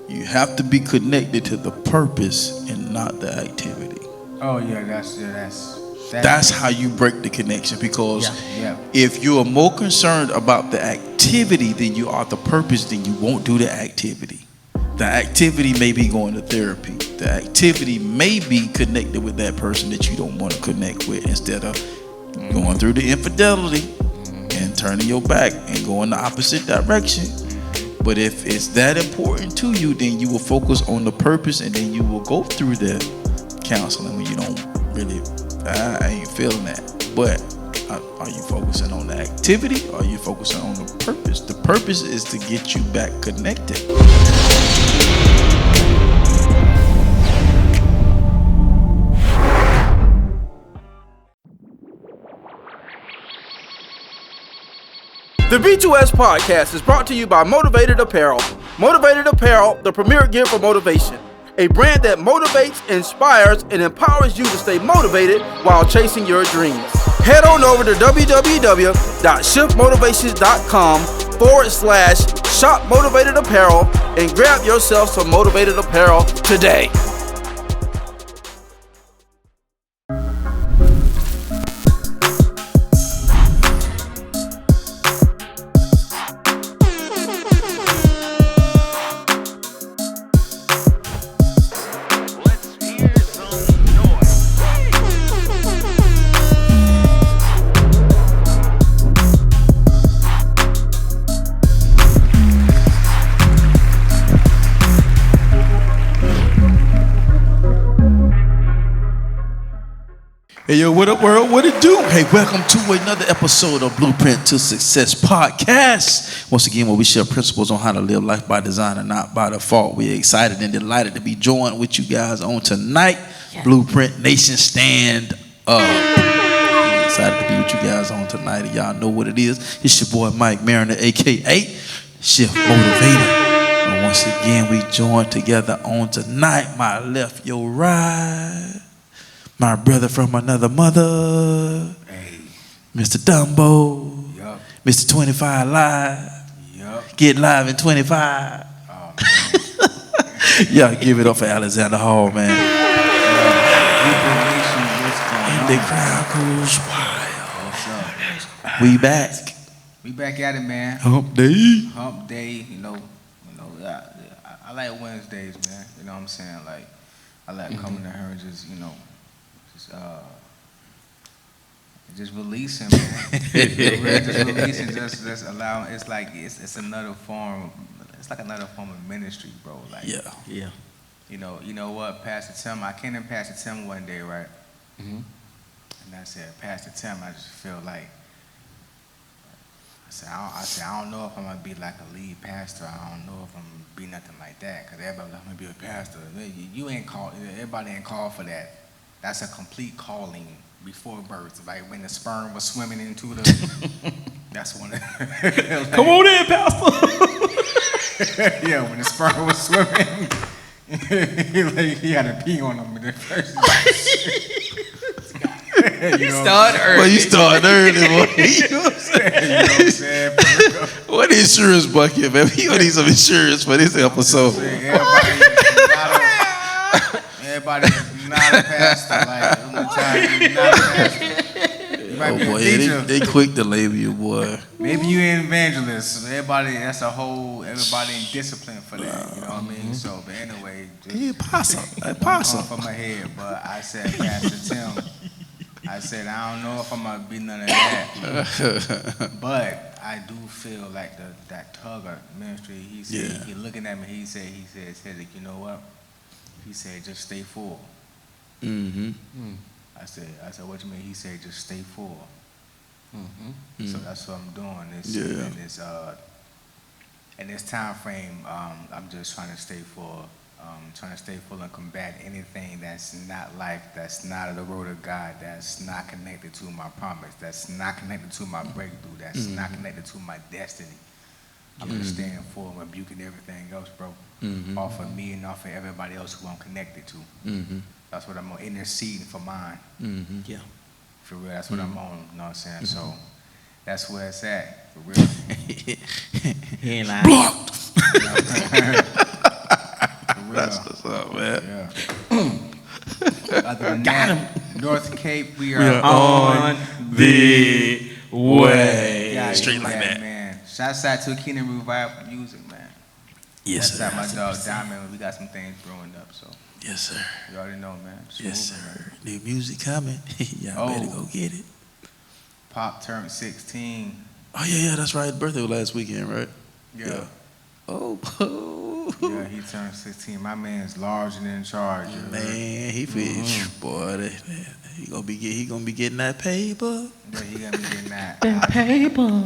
You have to be connected to the purpose and not the activity. Oh yeah, That's how you break the connection, because yeah. if you are more concerned about the activity than you are the purpose, then you won't do the activity. The activity may be going to therapy. The activity may be connected with that person that you don't want to connect with, instead of going through the infidelity and turning your back and going the opposite direction. But if it's that important to you, then you will focus on the purpose, and then you will go through the counseling when you don't really, I ain't feeling that. But are you focusing on the activity, or are you focusing on the purpose? The purpose is to get you back connected. The B2S podcast is brought to you by Motivated Apparel. Motivated Apparel, the premier gear for motivation. A brand that motivates, inspires, and empowers you to stay motivated while chasing your dreams. Head on over to www.shiftmotivations.com/shop Motivated Apparel and grab yourself some Motivated Apparel today. Hey, yo, what up, world? What it do? Hey, welcome to another episode of Blueprint to Success podcast. Once again, where we share principles on how to live life by design and not by default. We're excited and delighted to be joined with you guys on tonight. Yeah. Blueprint Nation, stand up. We're excited to be with you guys on tonight. And y'all know what it is. It's your boy, Mike Mariner, a.k.a. Shift Motivator. And once again, we joined together on tonight. My left, your right. My brother from another mother, Hey. Mr. Dumbo, Yup. Mr. 25 Live, Yup. Get live in 25. Oh, man. Yeah, give it up for Alxndr Hall, man. And the crowd goes wild. What's up? We back. We back at it, man. Hump day. Hump day, I like Wednesdays, man. You know what I'm saying? Like, I like coming to her and just, just releasing, man. Just releasing, just allowing. It's like it's another form. It's like another form of ministry, bro. Like, Yeah. You know what, Pastor Tim. I came to Pastor Tim one day, right? Mm-hmm. And I said, Pastor Tim, I just feel like. I said, I don't know if I'm gonna be like a lead pastor. I don't know if I'm gonna be nothing like that. Cause everybody like, I'm gonna be a pastor. You ain't called. Everybody ain't called for that. That's a complete calling before birth. Like when the sperm was swimming into the. That's when. Like, Come on in, Pastor. Yeah, when the sperm was swimming, he had to pee on him in the first. You started early. Well, you started early, boy. You know what I'm saying? You know what I'm saying? What insurance bucket, man? You need some insurance for this episode. Everybody is not a pastor. Like, I'm gonna tell you, you're not a pastor. You might be a teacher. They quick to label you, boy. Maybe you an evangelist. Everybody in discipline for that. You know what I mean? So, but anyway. Apostle. From my head, but I said, Pastor Tim, I said, I don't know if I'm going to be none of that. But I do feel like that tug of ministry, he said, he looking at me, he said, you know what? He said, just stay full. Mm-hmm. I said, what you mean? He said, just stay full. Mm-hmm. So that's what I'm doing. In this time frame, I'm just trying to stay full. Trying to stay full and combat anything that's not life, that's not the road of God, that's not connected to my promise, that's not connected to my breakthrough, that's not connected to my destiny. I'm just staying full and rebuking everything else, bro. Off of me and off of everybody else who I'm connected to. That's what I'm on, interceding for mine. Yeah. For real, that's what I'm on, you know what I'm saying? So that's where it's at, for real. He ain't lying. Blocked. That's what's up, man. Yeah. Other than that, North Cape, we are on the way. Yeah, Straight like that. Man. Shouts out to Keenan Revival Music, man. Yes, sir. Shouts out my dog Diamond. We got some things growing up, so. Yes, sir. You already know, man. Yes, Smooth, sir. man. New music coming. Y'all better go get it. Pop turned 16. Oh, yeah, that's right. His birthday was last weekend, right? Yeah. Oh. Yeah, he turned 16. My man's large and in charge. Man, he feels boy. He gonna be getting that paper. Yeah, he gonna be getting that paper.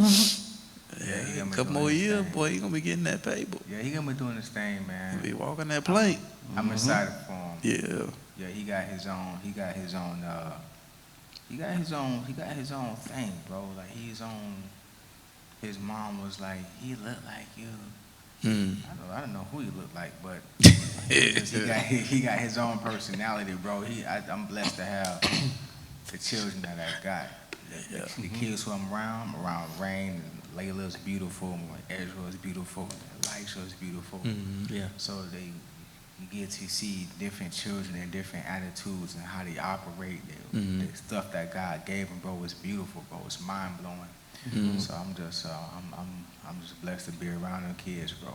Yeah, he gonna be couple doing more his years, thing. boy. He gonna be getting that paper. Yeah, he gonna be doing his thing, man. He be walking that plank. I'm excited for him. Yeah. Yeah, he got his own thing, bro. Like his mom was like, he looked like you. I don't know who he looked like, but he got his own personality, bro. I'm blessed to have the children that I got. The kids who I'm around Rain, and Layla's beautiful, Ezra is beautiful, Elisha is beautiful. Yeah. So you get to see different children and different attitudes and how they operate. The stuff that God gave them, bro, was beautiful, bro. It's mind blowing. So I'm just blessed to be around them kids, bro.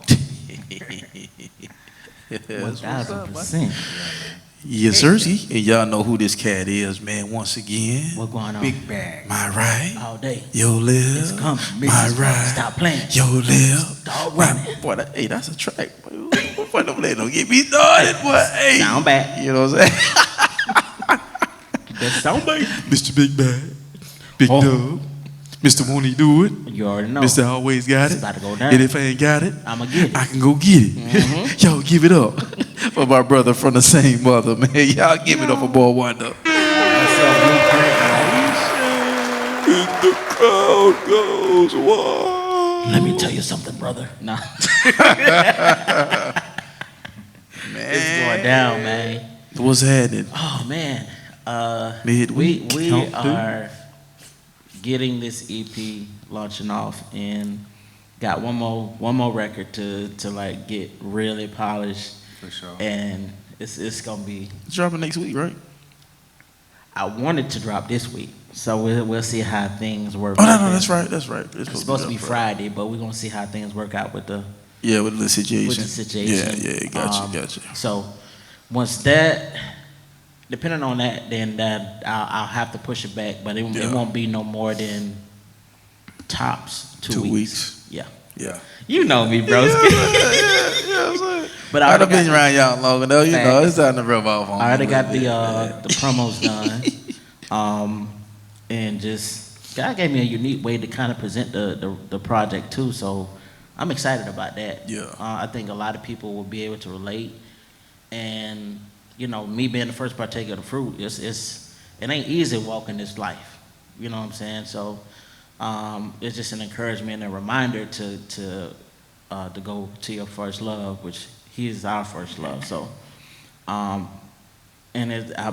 1000%. Yes, sir. And y'all know who this cat is, man. Once again, What going on? Big bag. my right, All day. yo live. It's coming. My right, Stop playing. yo live. Dog running. Boy, hey, that's a track. Boy, don't get me started, boy. Hey, Sound back. you know what I'm saying? That sound back. Mr. Big Bag, Big Dub, Mr. Won't He Do It, You already know. Mr. Always Got It's It. about to go down. And if I ain't got it, I'ma get it. I can go get it. Yo, give it up for my brother from the same mother, man. Y'all give it up for Boy Wonda. And the crowd goes wild. Let me tell you something, brother. Nah. Man, It's going down, man. what's happening? Oh man. Midweek we countdown. are getting this EP launching off and got one more record to like get really polished. For sure. And it's gonna be. It's dropping next week, right? I wanted to drop this week, so we'll see how things work. Oh, out no, there. that's right. That's right. It's supposed to be Friday, but we're gonna see how things work out with the Yeah, with the situation. Yeah, gotcha. So once that, depending on that, then I'll have to push it back, but it won't be no more than tops 2 weeks. Yeah. Yeah. You know me, bro. But I've been around y'all long enough. You know, it's time to rub off on I already me got a little bit. the promos done, and just God gave me a unique way to kind of present the project too. So I'm excited about that. Yeah. I think a lot of people will be able to relate, and you know, me being the first partaker of the fruit, it ain't easy walking this life. You know what I'm saying? So it's just an encouragement and a reminder to go to your first love, which He is our first love. So, and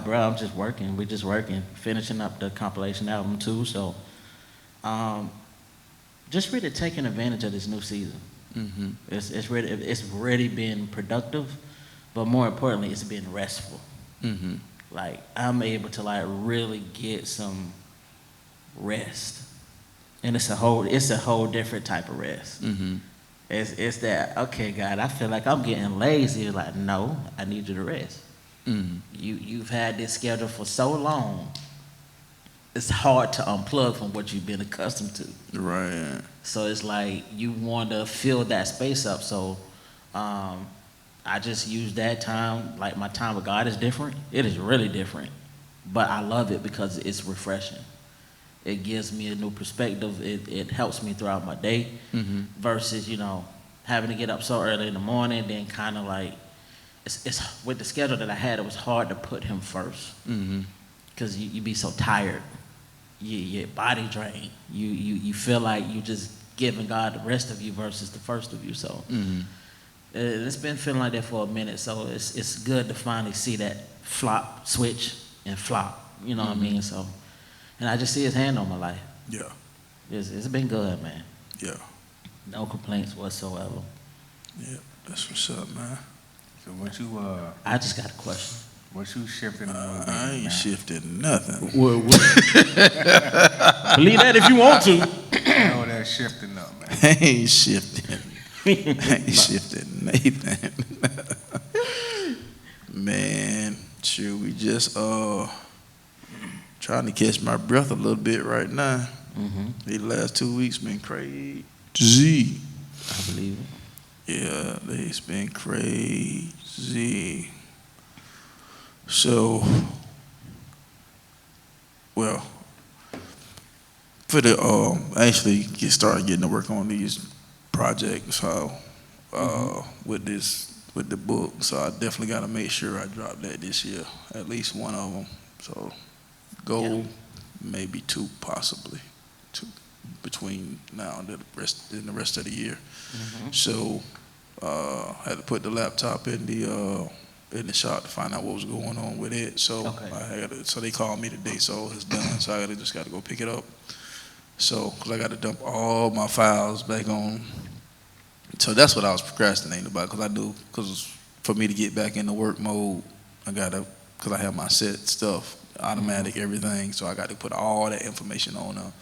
bro, I'm just working. We're just working, finishing up the compilation album too. So, just really taking advantage of this new season. Mm-hmm. It's really been productive, but more importantly, it's been restful. Mm-hmm. Like I'm able to like really get some rest, and it's a whole different type of rest. Mm-hmm. It's that, okay, God, I feel like I'm getting lazy. Like, no, I need you to rest. Mm-hmm. You've had this schedule for so long. It's hard to unplug from what you've been accustomed to. Right. So it's like you want to fill that space up. So I just use that time. Like my time with God is different. It is really different. But I love it because it's refreshing. It gives me a new perspective. It helps me throughout my day versus, you know, having to get up so early in the morning, then kind of like, it's with the schedule that I had, it was hard to put Him first because you be so tired. Your body drained. You feel like you just giving God the rest of you versus the first of you. So it's been feeling like that for a minute. So it's good to finally see that flop, switch, and flop. You know what I mean? So. And I just see His hand on my life. Yeah. It's been good, man. Yeah. No complaints whatsoever. Yeah. That's what's up, man. So what you I just got a question. what you shifting? I ain't shifting nothing. Believe that if you want to. You know that shifting up, man. I ain't shifting. I ain't shifting Nathan. Man, sure, we just trying to catch my breath a little bit right now. These last 2 weeks been crazy. I believe it. Yeah, it's been crazy. So, well, for the actually started getting to work on these projects, with the book. So I definitely got to make sure I drop that this year, at least one of them. So, goal maybe two, possibly two, between now and the rest of the year. So I had to put the laptop in the shop to find out what was going on with it. So so they called me today, so it's done. So I just got to go pick it up. So because I got to dump all my files back on. So that's what I was procrastinating about, because I knew, because for me to get back into work mode, because I have my set stuff, automatic, everything. So I got to put all that information on there,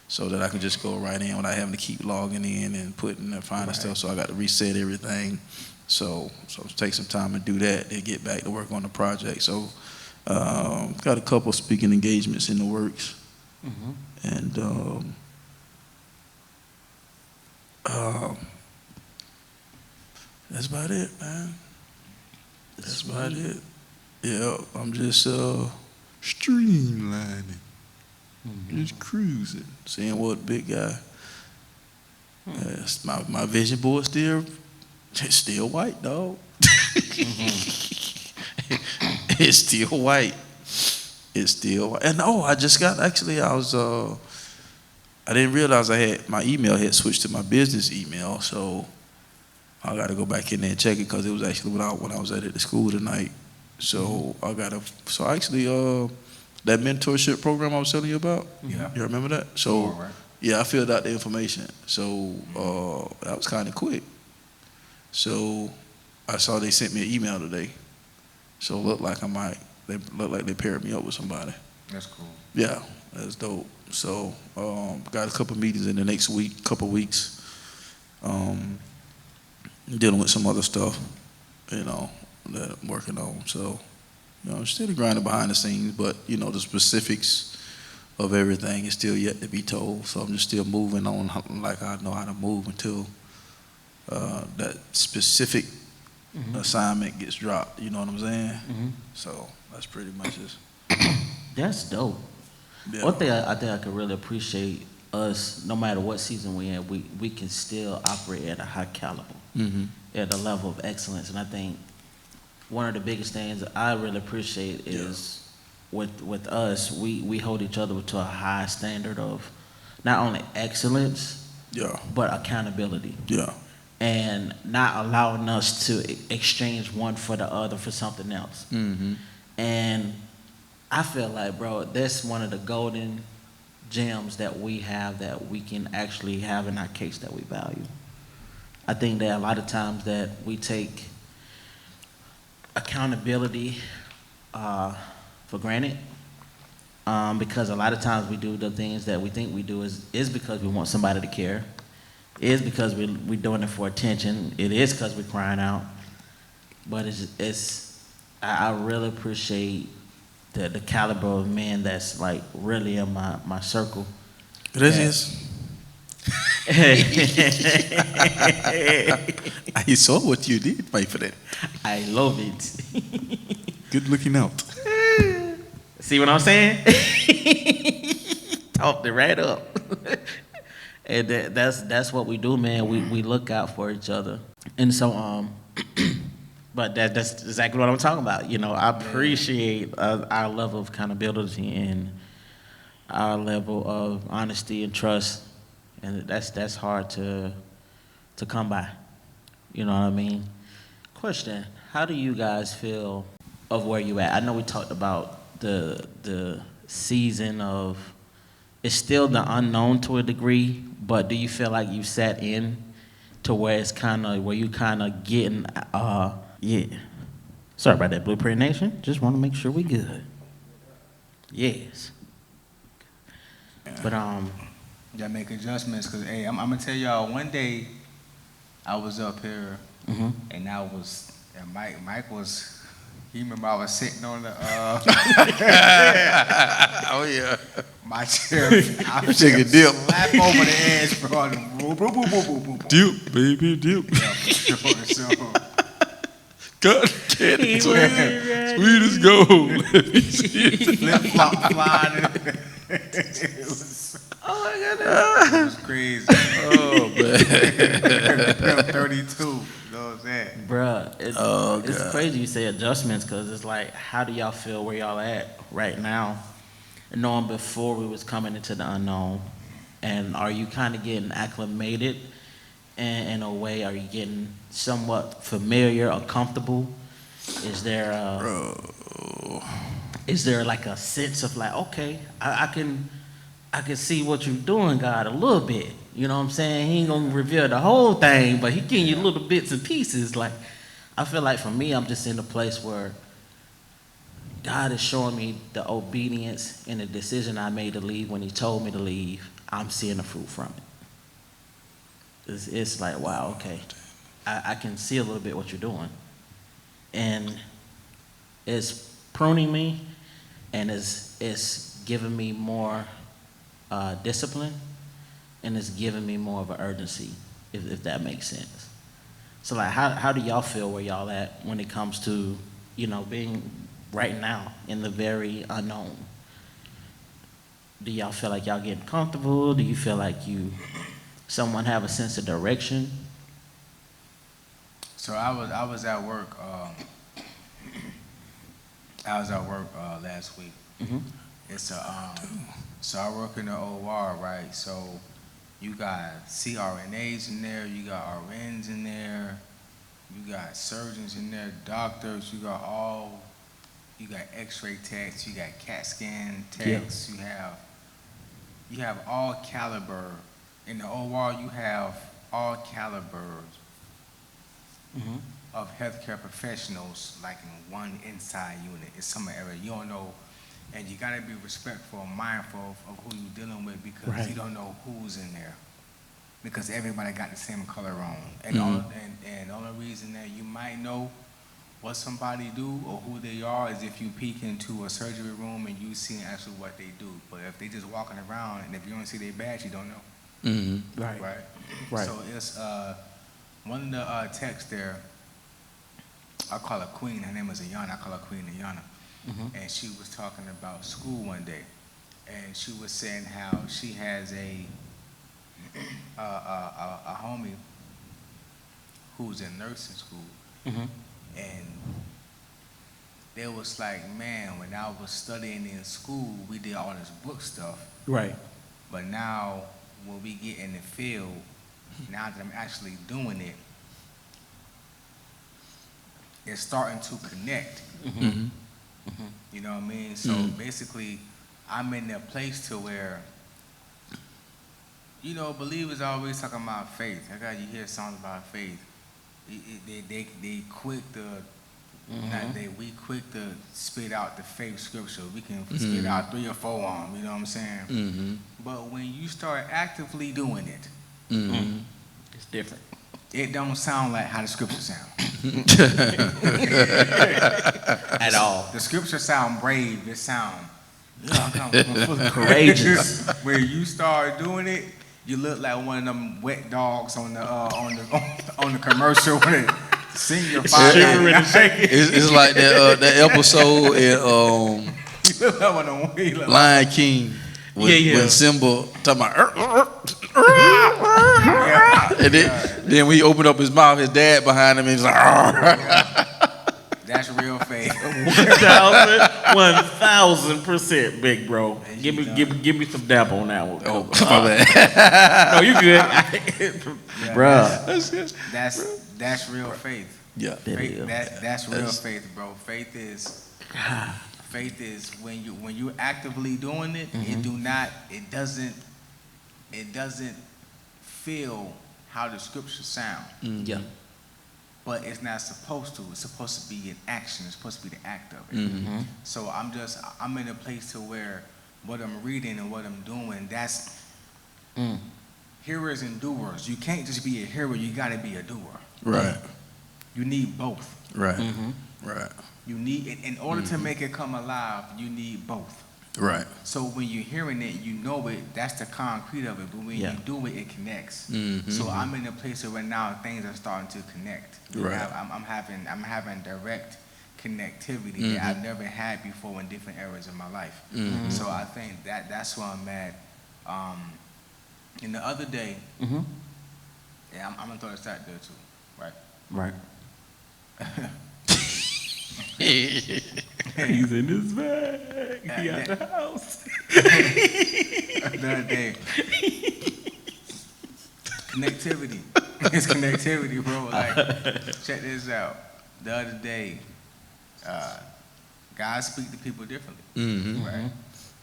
so that I can just go right in without having to keep logging in and putting and finding stuff. So I got to reset everything. So take some time and do that, then get back to work on the project. So got a couple speaking engagements in the works, and that's about it, man. That's about it. Yeah, I'm just streamlining. Just cruising, seeing what big guy. My vision board still white, dog. It's still white. It's still white. And I just got, actually, I didn't realize my email had switched to my business email, so I got to go back in there and check it, because it was actually when I was at the school tonight. So actually, that mentorship program I was telling you about, you remember that? So, yeah, I filled out the information. So that was kind of quick. So I saw they sent me an email today. So it looked like they paired me up with somebody. That's cool. Yeah, that's dope. So got a couple meetings in the next couple weeks, dealing with some other stuff, that I'm working on. So, I'm still grinding behind the scenes, but, the specifics of everything is still yet to be told. So I'm just still moving on like I know how to move until that specific assignment gets dropped. You know what I'm saying? So that's pretty much it. That's dope. Yeah. One thing I think I could really appreciate us, no matter what season we're in, we can still operate at a high caliber, at a level of excellence. And I think one of the biggest things I really appreciate is with us, we hold each other to a high standard of not only excellence, but accountability. Yeah. And not allowing us to exchange one for the other for something else. And I feel like, bro, that's one of the golden gems that we have that we can actually have in our case that we value. I think that a lot of times that we take accountability for granted, because a lot of times we do the things that we think we do is because we want somebody to care. It is because we're doing it for attention. It is because we're crying out. But I really appreciate the caliber of men that's like really in my circle. It is. I saw what you did, my friend. I love it. Good looking out. See what I'm saying? Talked it right up. And that's what we do, man. We look out for each other. And so, but that's exactly what I'm talking about. I appreciate our level of accountability and our level of honesty and trust, and that's hard to come by. You know what I mean? Question: how do you guys feel of where you at? I know we talked about the season of, it's still the unknown to a degree, but do you feel like you sat in to where it's kind of, where you kind of getting, Sorry about that, Blueprint Nation. Just want to make sure we good. Yes. But Y'all make adjustments, cause hey, I'm gonna tell y'all. One day, I was up here, and Mike was. He remember I was sitting on the. Oh yeah. My chair. I was Take a dip. Slap over the edge, bro. Boop, boop, boop, boop, boop, boop. Dip, baby, dip. Yeah, for sure. So, Cotton candy, sweet as gold. Let me see it. flip flop flying. It was. Oh my goodness. It was crazy. Oh man. 32. You know what I'm saying? bruh, it's God. crazy you say adjustments because it's like, how do y'all feel where y'all at right now? Knowing before we was coming into the unknown, and are you kind of getting acclimated in a way? Are you getting somewhat familiar or comfortable? Is there like a sense of like, okay, I can see what you're doing, God, a little bit. You know what I'm saying? He ain't gonna reveal the whole thing, but he giving you little bits and pieces. Like, I feel like for me, I'm just in a place where God is showing me the obedience and the decision I made to leave when he told me to leave. I'm seeing the fruit from it. It's like, wow, okay. I can see a little bit what you're doing. And it's pruning me, and it's giving me more discipline, and it's giving me more of an urgency, if that makes sense. So like, how do y'all feel where y'all at when it comes to, being right now in the very unknown? Do y'all feel like y'all getting comfortable? Do you feel like someone have a sense of direction? So I was at work. Last week. Mm-hmm. It's so I work in the OR, right? So you got CRNAs in there, you got RNs in there, you got surgeons in there, doctors, you got X-ray techs, you got CAT scan techs, you have all caliber. In the OR, you have all calibers of healthcare professionals, like in one inside unit. It's some area you don't know, and you gotta be respectful and mindful of who you're dealing with, because you don't know who's in there, because everybody got the same color on. And the only reason that you might know what somebody do or who they are is if you peek into a surgery room and you see actually what they do. But if they just walking around and if you don't see their badge, you don't know. Mm-hmm. Right. So it's one of the techs there. I call her Queen. Her name is Ayana. I call her Queen Ayana. And she was talking about school one day, and she was saying how she has a homie who's in nursing school, and they was like, man, when I was studying in school, we did all this book stuff. Right. But now, when we get in the field, now that I'm actually doing it, it's starting to connect. You know what I mean? So basically, I'm in a place to where, believers always talking about faith. I got you hear songs about faith. They quick to, we quick to spit out the faith scripture. We can spit out 3 or 4 on them, you know what I'm saying? But when you start actively doing it, It's different. it don't sound like how the scripture sound. At all. The scripture sound brave. It sound Courageous. When you start doing it, you look like one of them wet dogs on the commercial when it sing your fire. It's like that episode in You look like one of them. Lion King when Simba talking about and then when he opened up his mouth, his dad behind him, and he's like, That's real faith. 1000%, big bro. Give me some dap on that one. oh, my bad. No, you good, bruh. That's real faith. Yeah. That's real faith, bro. Faith is when you actively doing it. It doesn't feel how the scriptures sound. Yeah. but it's not supposed to. It's supposed to be an action. It's supposed to be the act of it. So I'm in a place to where what I'm reading and what I'm doing, that's hearers and doers. You can't just be a hearer, you gotta be a doer. Right. You need both. Right. Right. You need, in order to make it come alive, you need both. Right. So when you're hearing it, you know it, that's the concrete of it, but when you do it, it connects. So I'm in a place where now things are starting to connect. Right. I'm having direct connectivity that I've never had before in different areas of my life. So I think that's where I'm at. And the other day, yeah, I'm gonna throw this out there too, right? Right. He's in his bag. He out the house. The other day, connectivity. It's connectivity, bro. Like, check this out. The other day, God speak to people differently, right?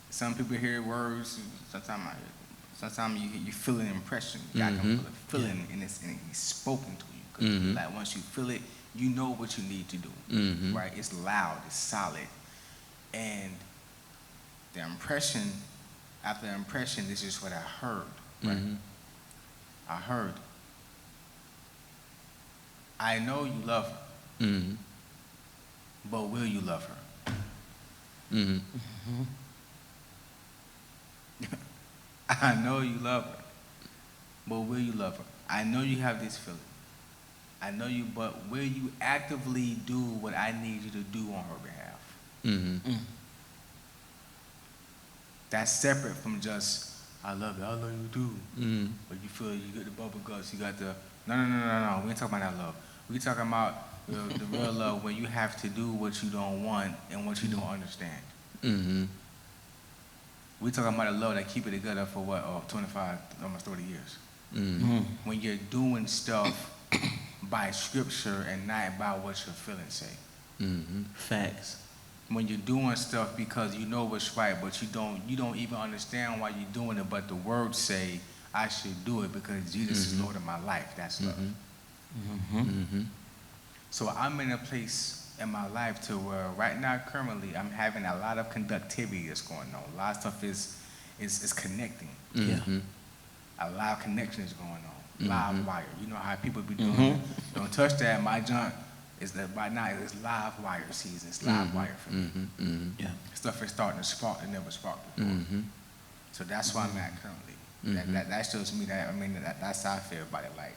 Some people hear words. Sometimes you feel an impression. God can feel it, and he's spoken to you. Like once you feel it, you know what you need to do, right? It's loud, it's solid, and the impression. After the impression, this is what I heard, right? I heard, I know you love her, but will you love her? I know you love her, but will you love her? I know you have this feeling. I know you, but will you actively do what I need you to do on her behalf? That's separate from just, I love you too. But you feel you get the bubble guts, you got the, no. We ain't talking about that love. We talking about the real love when you have to do what you don't want and what you don't understand. We talking about a love that keep it together for what, 25, almost 30 years. When you're doing stuff by scripture and not by what your feelings say. Facts. When you're doing stuff because you know what's right, but you don't even understand why you're doing it, but the words say, I should do it because Jesus is Lord of my life. That's love. So I'm in a place in my life to where right now, currently, I'm having a lot of conductivity that's going on. A lot of stuff is connecting. A lot of connection is going on. Live wire. You know how people be doing it. Don't touch that. My junk is that by now it's live wire season. It's live wire for me. Yeah. Stuff is starting to spark that never sparked before. So that's where I'm at currently. That shows me that, that's how I feel about it. Like,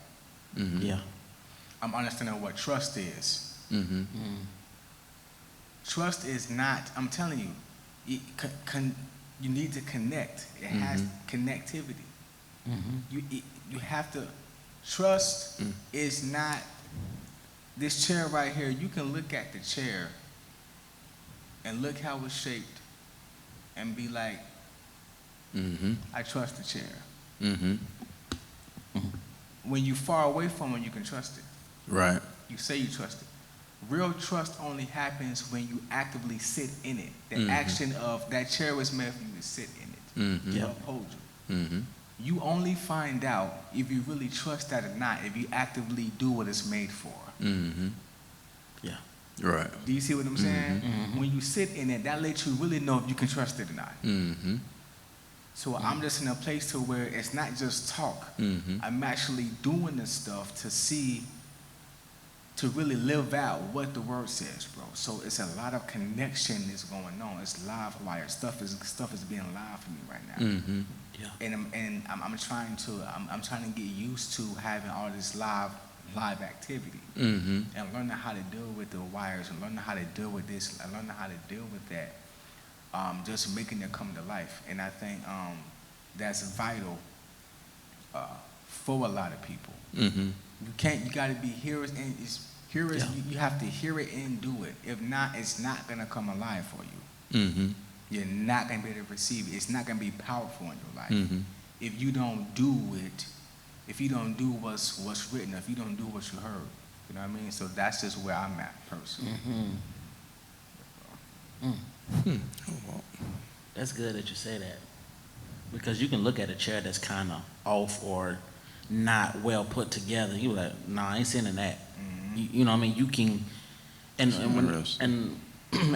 Yeah. I'm understanding what trust is. Trust is not, I'm telling you, you need to connect. It has connectivity. You have to, trust is not, this chair right here, you can look at the chair and look how it's shaped and be like, I trust the chair. When you far away from it, you can trust it. Right. You say you trust it. Real trust only happens when you actively sit in it. The action of that chair was meant for you to sit in it, to uphold you. You only find out if you really trust that or not if you actively do what it's made for. Yeah. Right. Do you see what I'm saying? When you sit in it, that lets you really know if you can trust it or not. So I'm just in a place to where it's not just talk. I'm actually doing this stuff to see, to really live out what the word says, bro. So it's a lot of connection that's going on. It's live wire. Stuff is being live for me right now. Yeah. And I'm trying to get used to having all this live activity and learning how to deal with the wires and learning how to deal with this and learning how to deal with that. Just making it come to life. And I think that's vital for a lot of people. You got to be hearers, and you have to hear it and do it. If not, it's not going to come alive for you. You're not going to be able to receive it. It's not going to be powerful in your life. If you don't do it, if you don't do what's written, if you don't do what you heard. You know what I mean? So that's just where I'm at personally. That's good that you say that, because you can look at a chair that's kind of off or not well put together. You like, nah, I ain't sitting in that. You know what I mean? You can, and Interesting.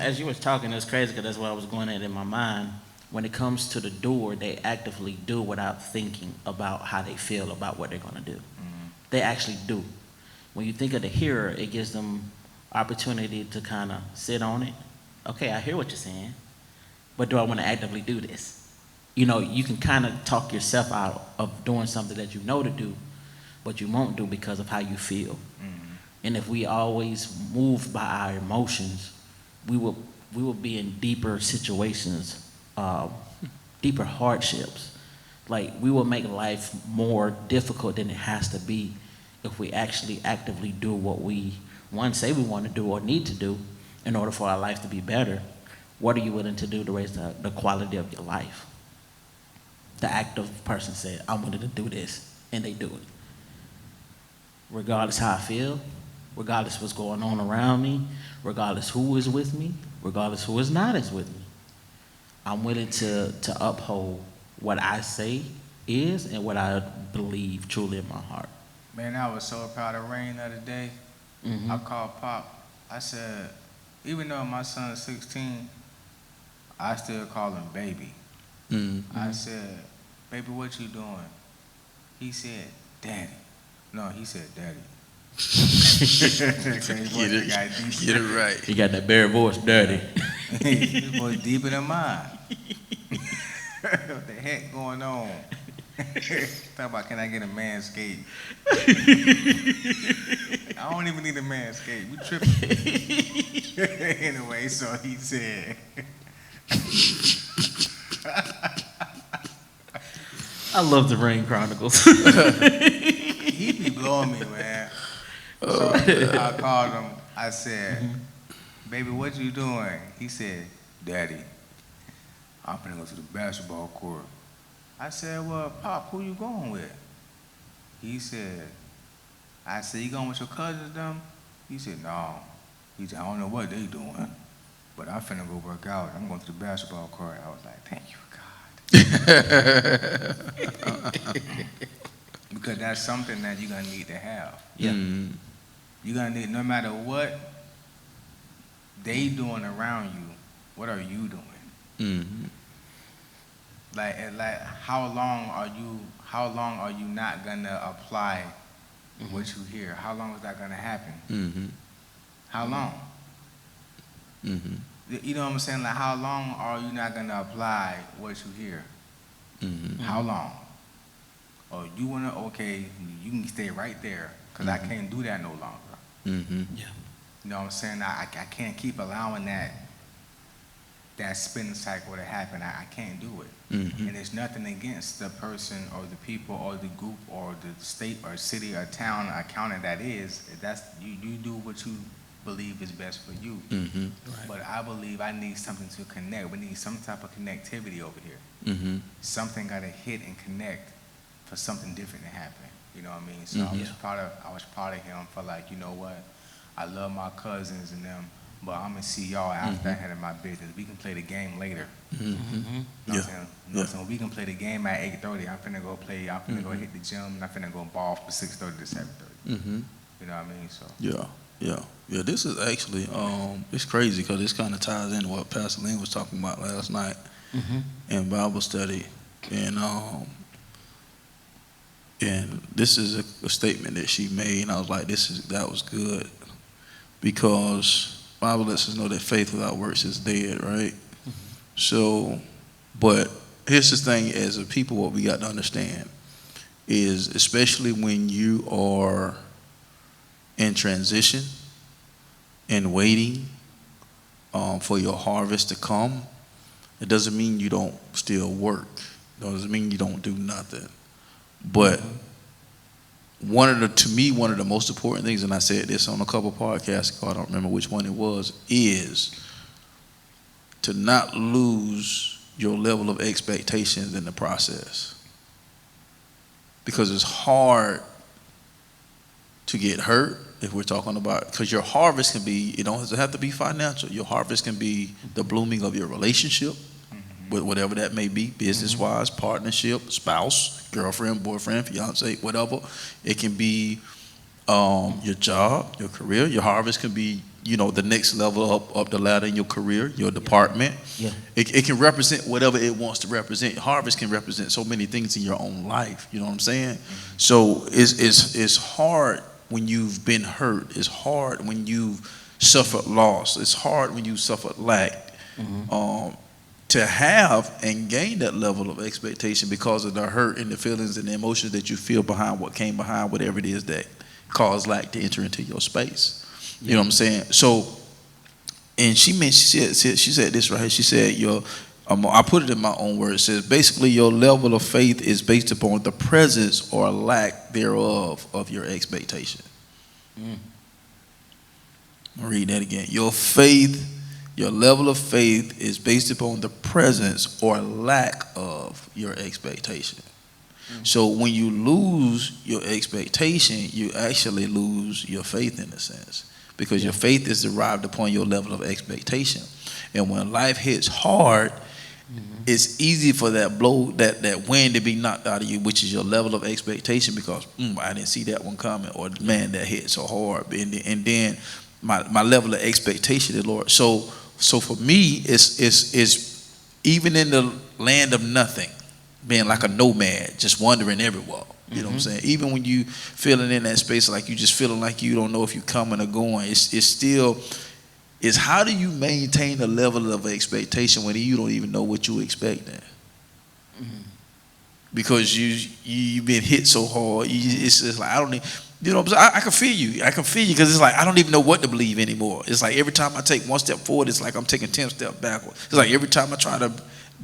as you was talking, it's crazy because that's what I was going at in my mind. When it comes to the doer, they actively do without thinking about how they feel about what they're going to do. They actually do. When you think of the hearer, it gives them opportunity to kind of sit on it. Okay, I hear what you're saying, but do I want to actively do this? You know, you can kind of talk yourself out of doing something that you know to do, but you won't do because of how you feel. And if we always moved by our emotions, we will be in deeper situations, deeper hardships. Like, we will make life more difficult than it has to be if we actually actively do what we, one, say we want to do or need to do in order for our life to be better. What are you willing to do to raise the quality of your life? The active person said, I'm willing to do this, and they do it. Regardless how I feel, regardless what's going on around me, regardless who is with me, regardless who is not is with me. I'm willing to uphold what I say is and what I believe truly in my heart. Man, I was so proud of Rain the other day. I called Pop. I said, even though my son's 16, I still call him baby. I said, baby, what you doing? He said, daddy. No, he said daddy. Get it right. He got that bare voice, dirty. This boy deeper than mine. What the heck going on? Talk about, can I get a manscape? I don't even need a manscape. You tripping. Anyway, so he said. I love the Rain Chronicles. He be blowing me, man. So I called him. I said, baby, what you doing? He said, daddy, I'm finna go to the basketball court. I said, well, Pop, who you going with? He said, I said, you going with your cousins, them? He said, no. He said, I don't know what they doing, but I'm finna go work out. I'm going to the basketball court. I was like, thank you, God. Because that's something that you're going to need to have. Yeah. You're going to need, no matter what they doing around you, what are you doing? Like how long are you not gonna apply what you hear? How long is that gonna happen? How long? You know what I'm saying? Like, how long are you not gonna apply what you hear? How long? Or you wanna, okay, you can stay right there, because I can't do that no longer. Yeah. You know what I'm saying? I can't keep allowing that spin cycle to happen. I can't do it. And there's nothing against the person or the people or the group or the state or city or town or county that is. That's you do what you believe is best for you. Right. But I believe I need something to connect. We need some type of connectivity over here. Something got to hit and connect for something different to happen. You know what I mean? So I was proud of him for, like, you know what? I love my cousins and them, but I'm gonna see y'all after I handle my business. We can play the game later. You know what I'm saying? You know what I'm saying? We can play the game at 8:30. I'm finna go play. I'm finna go hit the gym, and I'm finna go ball from 6:30 to 7:30. You know what I mean? So yeah. This is actually it's crazy because this kind of ties into what Pastor Lynn was talking about last night in Bible study, and this is a statement that she made, and I was like, that was good, because Bible lets us know that faith without works is dead, right? So, but here's the thing, as a people, what we got to understand is, especially when you are in transition and waiting for your harvest to come, it doesn't mean you don't still work. It doesn't mean you don't do nothing. But to me, one of the most important things, and I said this on a couple podcasts ago, I don't remember which one it was, is to not lose your level of expectations in the process. Because it's hard to get hurt, if we're talking about, because your harvest can be, it doesn't have to be financial. Your harvest can be the blooming of your relationship, with whatever that may be, business-wise, partnership, spouse, girlfriend, boyfriend, fiance, whatever. It can be your job, your career. Your harvest can be, the next level up the ladder in your career, your department. Yeah. It can represent whatever it wants to represent. Harvest can represent so many things in your own life. You know what I'm saying? So it's hard when you've been hurt. It's hard when you've suffered loss. It's hard when you suffered lack. To have and gain that level of expectation because of the hurt and the feelings and the emotions that you feel behind what came behind whatever it is that caused lack to enter into your space. You know what I'm saying? So, and she said this right here. She said, I put it in my own words. It says, basically, your level of faith is based upon the presence or lack thereof of your expectation. I'll read that again. Your level of faith is based upon the presence or lack of your expectation. So when you lose your expectation, you actually lose your faith in a sense, because your faith is derived upon your level of expectation. And when life hits hard, it's easy for that blow, that wind to be knocked out of you, which is your level of expectation, because I didn't see that one coming, or man, that hit so hard. And then my level of expectation is Lord. So for me, it's even in the land of nothing, being like a nomad, just wandering everywhere. You know what I'm saying? Even when you feeling in that space, like you just feeling like you don't know if you're coming or going, it's how do you maintain a level of expectation when you don't even know what you expecting? Because you've been hit so hard. It's just like, I don't need. You know what I'm saying? I can feel you. I can feel you, because it's like I don't even know what to believe anymore. It's like every time I take one step forward, it's like I'm taking 10 steps backward. It's like every time I try to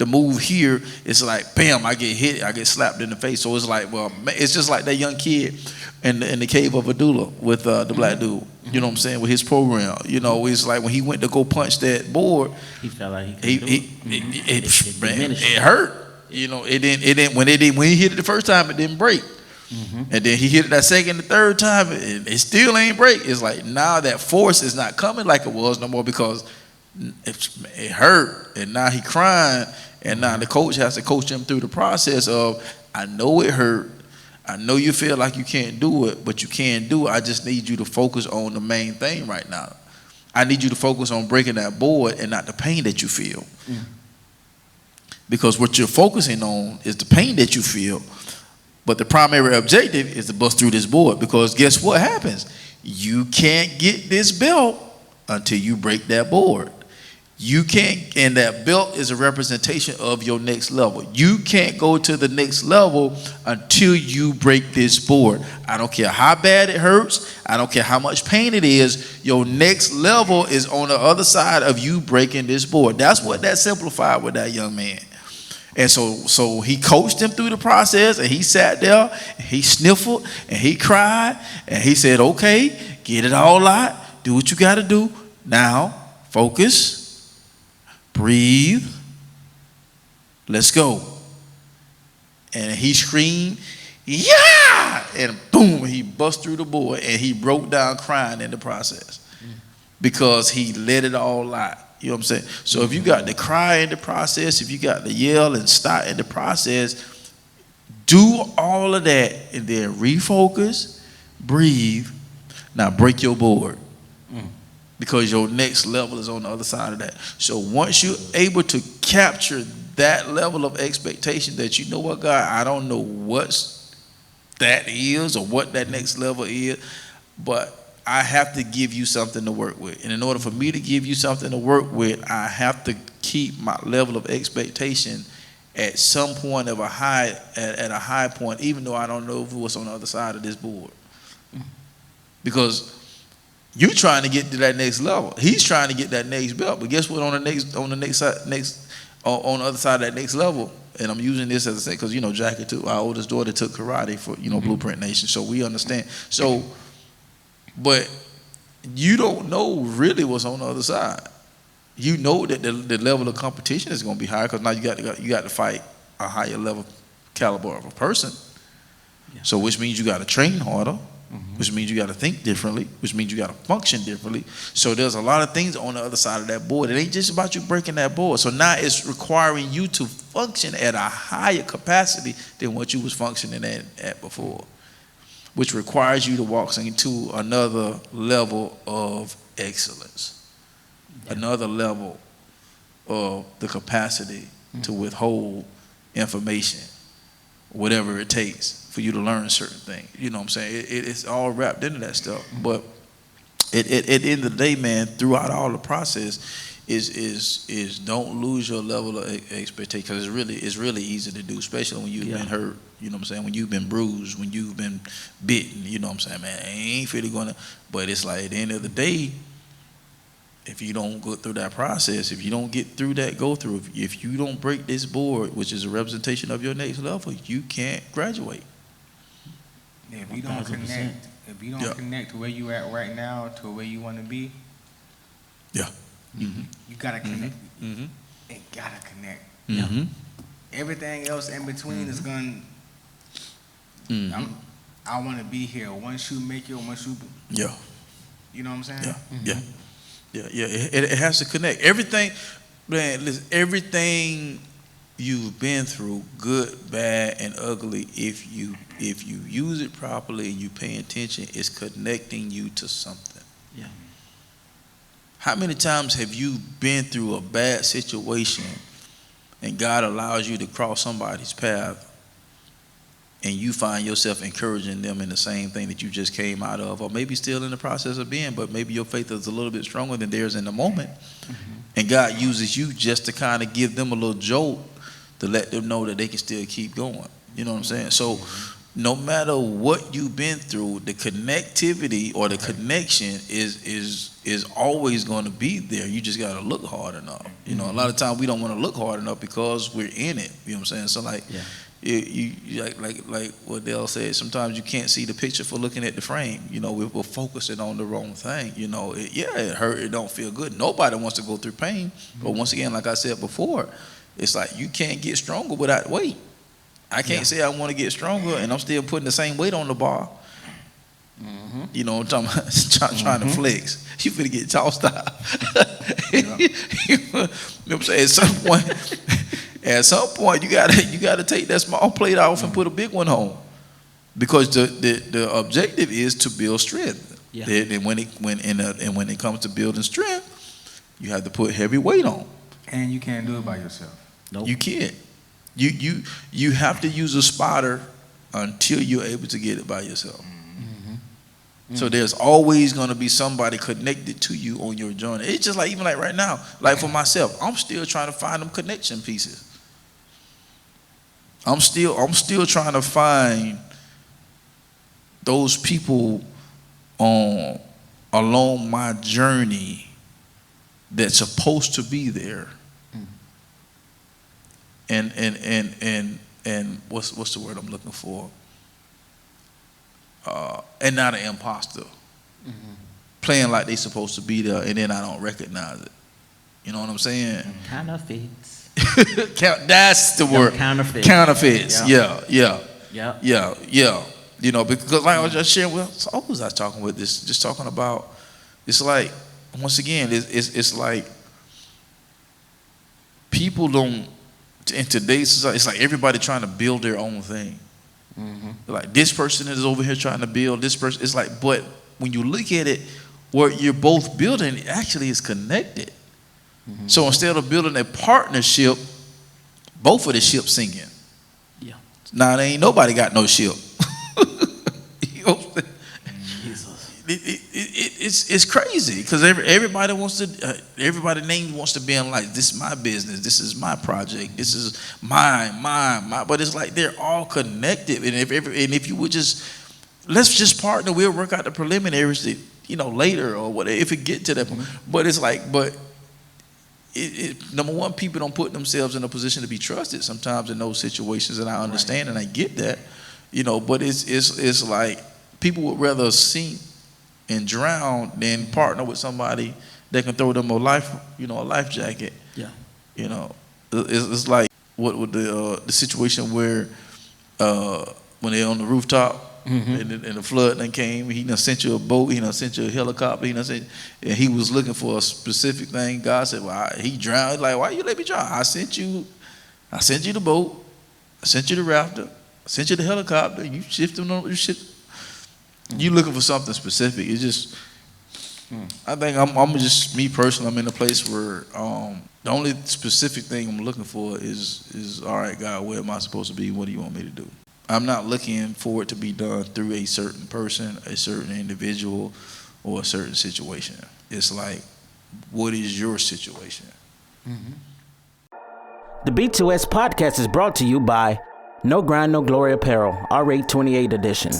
move here, it's like, bam, I get hit, I get slapped in the face. So it's like, well, it's just like that young kid in the cave of Adula with the black dude. You know what I'm saying? With his program. It's like when he went to go punch that board, he felt like it hurt. It didn't when he hit it the first time, it didn't break. And then he hit it that second, the third time, it still ain't break. It's like now that force is not coming like it was no more, because it hurt, and now he crying, and now the coach has to coach him through the process of, I know it hurt, I know you feel like you can't do it, but you can do it. I just need you to focus on the main thing right now. I need you to focus on breaking that board and not the pain that you feel. Because what you're focusing on is the pain that you feel. But the primary objective is to bust through this board, because guess what happens? You can't get this belt until you break that board. You can't, and that belt is a representation of your next level. You can't go to the next level until you break this board. I don't care how bad it hurts. I don't care how much pain it is. Your next level is on the other side of you breaking this board. That's what that simplified with that young man. And so he coached him through the process, and he sat there, and he sniffled, and he cried, and he said, okay, get it all out, do what you got to do. Now, focus, breathe, let's go. And he screamed, yeah! And boom, he bust through the board, and he broke down crying in the process, because he let it all out. You know what I'm saying? So if you got to cry in the process, if you got to yell and start in the process, do all of that and then refocus, breathe. Now break your board, because your next level is on the other side of that. So once you're able to capture that level of expectation that, you know what, God, I don't know what that is or what that next level is, but I have to give you something to work with. And in order for me to give you something to work with, I have to keep my level of expectation at some point of at a high point, even though I don't know what's on the other side of this board. Because you're trying to get to that next level. He's trying to get that next belt. But guess what, on the other side of that next level, and I'm using this as I say, because Jackie too, our oldest daughter took karate for Blueprint Nation, so we understand. So but you don't know really what's on the other side. You know that the level of competition is going to be higher, because now you got to fight a higher level caliber of a person. So which means you got to train harder, which means you got to think differently, which means you got to function differently. So there's a lot of things on the other side of that board. It ain't just about you breaking that board. So now it's requiring you to function at a higher capacity than what you was functioning at before. which requires you to walk into another level of excellence, another level of the capacity to withhold information, whatever it takes for you to learn certain things. You know what I'm saying? It's all wrapped into that stuff. But at the end of the day, man, throughout all the process, is don't lose your level of expectation, because it's really easy to do, especially when you've been hurt. You know what I'm saying? When you've been bruised, when you've been bitten. You know what I'm saying, man? I ain't really gonna. But it's like at the end of the day, if you don't go through that process, if you don't get through that go through, if you don't break this board, which is a representation of your next level, you can't graduate. Yeah, if you don't 1000%. connect, connect to where you at right now to where you want to be, Mm-hmm. you gotta connect. Mm-hmm. It gotta connect. Mm-hmm. Everything else in between is gonna. Mm-hmm. I want to be here. Once you make it, once you. Yeah. You know what I'm saying? Yeah. Yeah. It has to connect. Everything, man. Listen, everything you've been through, good, bad, and ugly, if you use it properly and you pay attention, it's connecting you to something. Yeah. How many times have you been through a bad situation and God allows you to cross somebody's path and you find yourself encouraging them in the same thing that you just came out of, or maybe still in the process of being, but maybe your faith is a little bit stronger than theirs in the moment. And God uses you just to kind of give them a little jolt to let them know that they can still keep going. You know what I'm saying? So no matter what you've been through, the connectivity or the connection is always going to be there. You just got to look hard enough. You know, a lot of times we don't want to look hard enough because we're in it. You know what I'm saying? So like, you like what Dale said, sometimes you can't see the picture for looking at the frame. You know, we're focusing on the wrong thing. You know, it hurt, it don't feel good. Nobody wants to go through pain. But once again, like I said before, it's like you can't get stronger without weight. I can't say I want to get stronger and I'm still putting the same weight on the bar. You know what I'm talking about? Trying to flex. You finna get tossed out. You know what I'm saying? At some point, you gotta take that small plate off and put a big one on, because the objective is to build strength. And when it comes to building strength, you have to put heavy weight on. And you can't do it by yourself. Nope. You can't. You have to use a spotter until you're able to get it by yourself. So there's always going to be somebody connected to you on your journey. It's just like, even like right now, like for myself, I'm still trying to find them connection pieces. I'm still trying to find those people along my journey that's supposed to be there. And what's the word I'm looking for? And not an imposter. Playing like they supposed to be there, and then I don't recognize it. You know what I'm saying? Counterfeits. That's the word. Counterfeits. Counterfeits. Yeah. Yeah. You know, because like I was just sharing with, so who was I talking with this? Just talking about, it's like, once again, it's like people don't, in today's society, it's like everybody trying to build their own thing. Like this person is over here trying to build, this person, it's like, but when you look at it, what you're both building actually is connected. So instead of building a partnership, both of the ships sinking. Yeah. Now there ain't nobody got no ship. You know what I'm saying? It's crazy because everybody wants to, everybody name wants to be in like, this is my business, this is my project, this is mine, but it's like they're all connected. And if you would just, let's just partner, we'll work out the preliminaries that, you know, later or whatever, if it get to that point. But it's like, number one, people don't put themselves in a position to be trusted sometimes in those situations, and I understand and I get that, you know, but it's like people would rather sink and drown than partner with somebody that can throw them a life jacket. Yeah. You know, it's like what with the situation where when they're on the rooftop and the flood then came, he done sent you a boat, he done sent you a helicopter, he done sent, and he was looking for a specific thing. God said, well, he drowned. Like, why you let me drown? I sent you the boat, I sent you the rafter, I sent you the helicopter, you shift them on, you shift. You looking for something specific. It's just, I think I'm just, me personally, I'm in a place where the only specific thing I'm looking for is all right, God, where am I supposed to be? What do you want me to do? I'm not looking for it to be done through a certain person, a certain individual, or a certain situation. It's like, what is your situation? The B2S podcast is brought to you by No Grind, No Glory Apparel, R828 edition.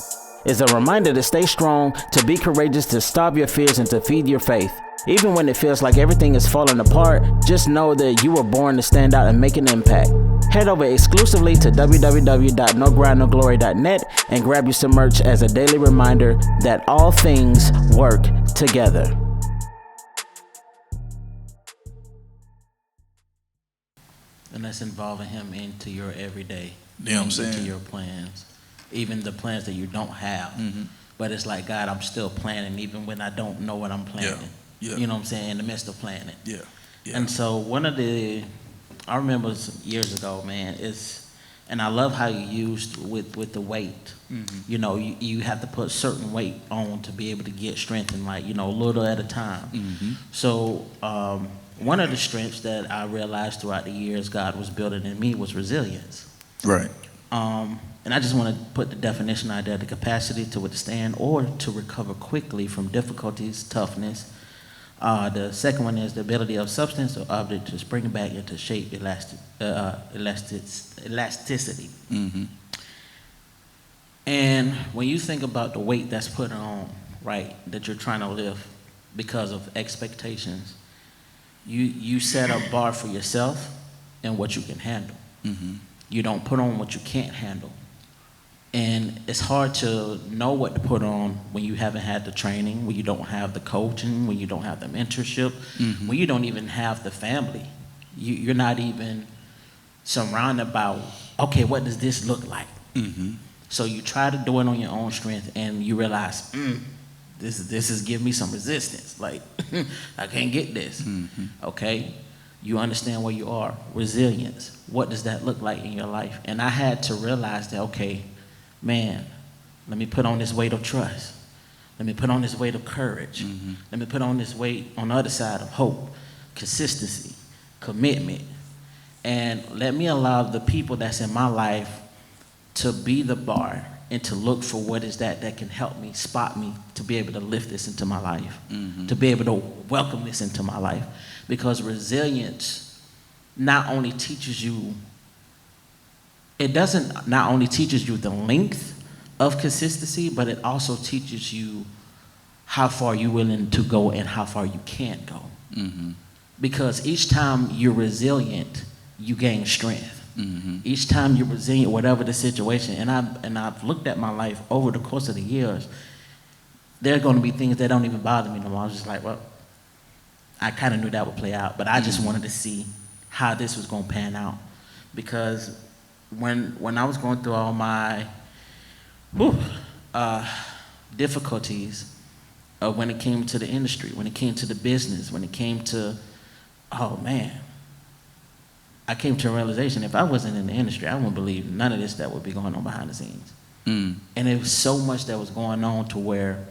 It's a reminder to stay strong, to be courageous, to stop your fears, and to feed your faith. Even when it feels like everything is falling apart, just know that you were born to stand out and make an impact. Head over exclusively to www.nogrindnoglory.net and grab you some merch as a daily reminder that all things work together. And that's involving him into your everyday. You know what I'm saying? Into your plans. Even the plans that you don't have. But it's like, God, I'm still planning even when I don't know what I'm planning. Yeah. You know what I'm saying? In the midst of planning. Yeah. And so I remember years ago, man, and I love how you used with the weight. You know, you have to put certain weight on to be able to get strength and a little at a time. So one of the strengths that I realized throughout the years God was building in me was resilience. Right. And I just want to put the definition out there: the capacity to withstand or to recover quickly from difficulties, toughness. The second one is the ability of substance or object to spring back into shape, elasticity. And when you think about the weight that's put on, right, that you're trying to lift because of expectations, you set a bar for yourself and what you can handle. You don't put on what you can't handle. And it's hard to know what to put on when you haven't had the training, when you don't have the coaching, when you don't have the mentorship, when you don't even have the family. You're not even surrounded by, okay, what does this look like? So you try to do it on your own strength, and you realize, this is giving me some resistance. Like, I can't get this. Okay? You understand where you are. Resilience. What does that look like in your life? And I had to realize that, okay, man, let me put on this weight of trust. Let me put on this weight of courage. Let me put on this weight on the other side of hope, consistency, commitment. And let me allow the people that's in my life to be the bar and to look for what is that can help me, spot me, to be able to lift this into my life, to be able to welcome this into my life. Because resilience not only teaches you, it doesn't not only teaches you the length of consistency, but it also teaches you how far you're willing to go and how far you can't go. Because each time you're resilient, you gain strength. Each time you're resilient, whatever the situation, and I've looked at my life over the course of the years, there are going to be things that don't even bother me no more. I was just like, well, I kind of knew that would play out, but I just wanted to see how this was going to pan out. Because when I was going through all my difficulties, when it came to the industry, when it came to the business, when it came to, oh man, I came to a realization, if I wasn't in the industry, I wouldn't believe none of this that would be going on behind the scenes. And there was so much that was going on to where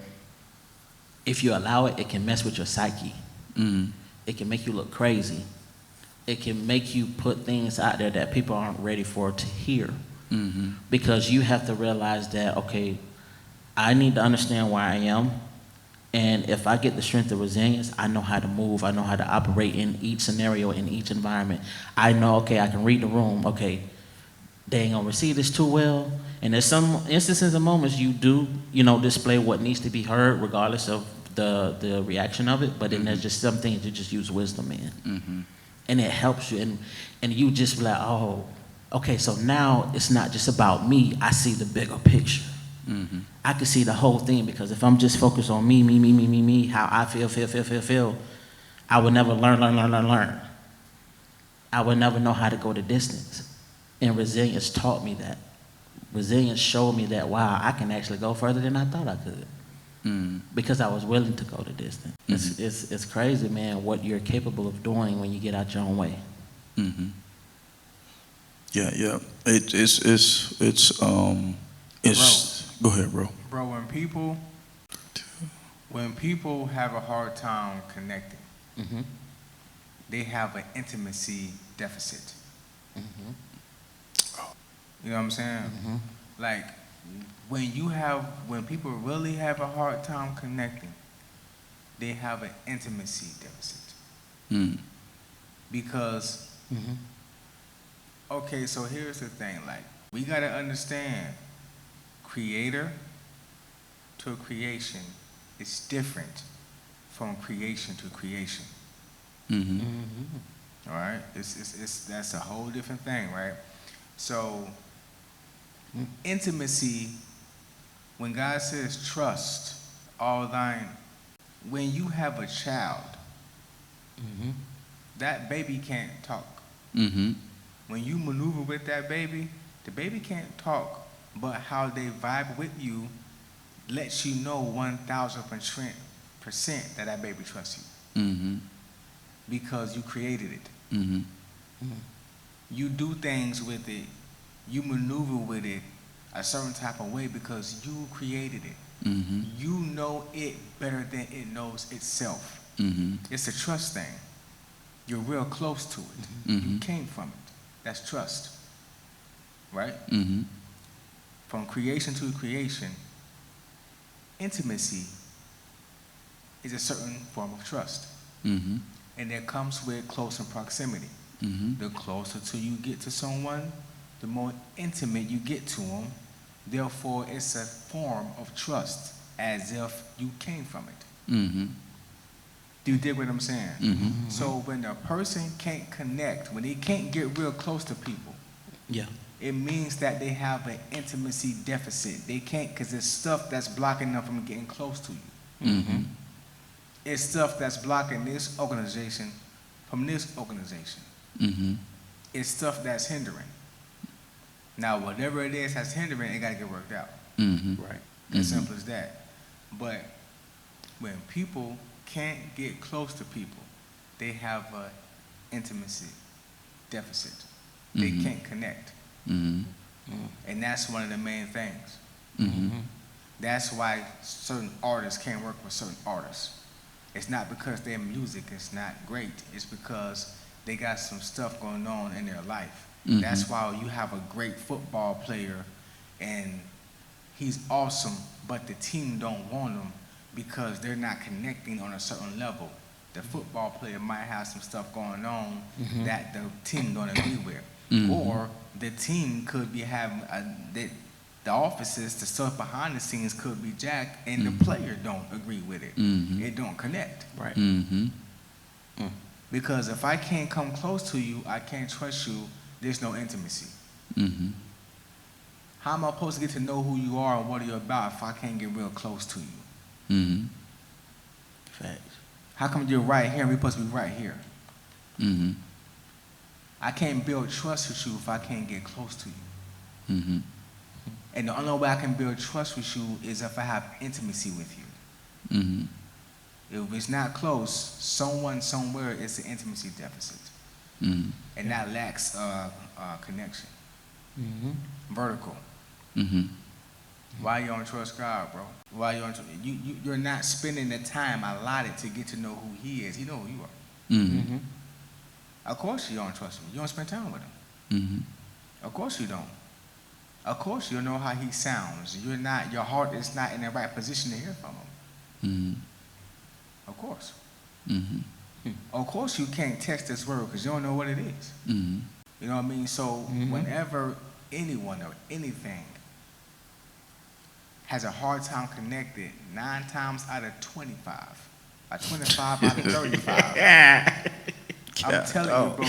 if you allow it, it can mess with your psyche. It can make you look crazy. It can make you put things out there that people aren't ready for to hear. Because you have to realize that, okay, I need to understand where I am. And if I get the strength of resilience, I know how to move. I know how to operate in each scenario, in each environment. I know, okay, I can read the room. Okay, they ain't gonna receive this too well. And there's some instances and moments you do, display what needs to be heard regardless of the reaction of it. But then there's just some things you just use wisdom in. And it helps you. And you just be like, oh, okay, so now it's not just about me. I see the bigger picture. I can see the whole thing, because if I'm just focused on me, how I feel, I would never learn. I would never know how to go the distance. And resilience taught me that. Resilience showed me that, wow, I can actually go further than I thought I could. Because I was willing to go the distance. It's crazy, man, what you're capable of doing when you get out your own way. Yeah. It's go ahead, bro. Bro, when people have a hard time connecting, they have an intimacy deficit. You know what I'm saying? Like, when people really have a hard time connecting, they have an intimacy deficit. Because, okay, so here's the thing, like, we gotta understand, creator to creation is different from creation to creation. All right, that's a whole different thing, right? So, intimacy, when God says trust all thine, when you have a child, that baby can't talk. When you maneuver with that baby, the baby can't talk, but how they vibe with you lets you know 1,000% that baby trusts you. Because you created it. You do things with it, you maneuver with it a certain type of way because you created it. You know it better than it knows itself. It's a trust thing. You're real close to it. You came from it. That's trust. Right? From creation to creation, intimacy is a certain form of trust. And that comes with close proximity. The closer to you get to someone, the more intimate you get to them. Therefore, it's a form of trust, as if you came from it. Do you dig what I'm saying? So when a person can't connect, when they can't get real close to people, it means that they have an intimacy deficit. They can't, because there's stuff that's blocking them from getting close to you. It's stuff that's blocking this organization from this organization. It's stuff that's hindering. Now, whatever it is that's hindering, it got to get worked out. Right? As simple as that. But when people can't get close to people, they have an intimacy deficit. They can't connect. And that's one of the main things. That's why certain artists can't work with certain artists. It's not because their music is not great. It's because they got some stuff going on in their life. That's why you have a great football player and he's awesome, but the team don't want him because they're not connecting on a certain level. The football player might have some stuff going on that the team don't agree with. Or the team could be having, the offices, the stuff behind the scenes could be jacked and the player don't agree with it. It don't connect. Right. Because if I can't come close to you, I can't trust you, there's no intimacy. How am I supposed to get to know who you are and what you're about if I can't get real close to you? Facts. How come you're right here and we're supposed to be right here? I can't build trust with you if I can't get close to you. And the only way I can build trust with you is if I have intimacy with you. If it's not close, someone somewhere is an intimacy deficit. And that lacks connection. Vertical. Why you don't trust God, bro? Why you don't you're not spending the time allotted to get to know who He is. He know who you are. Of course you don't trust Him. You don't spend time with Him. Of course you don't. Of course you know how He sounds. You're not. Your heart is not in the right position to hear from Him. Of course. Of course you can't text this word because you don't know what it is. You know what I mean? So whenever anyone or anything has a hard time connected, 9 times out of 25, or 25 out of 35, I'm telling you, bro,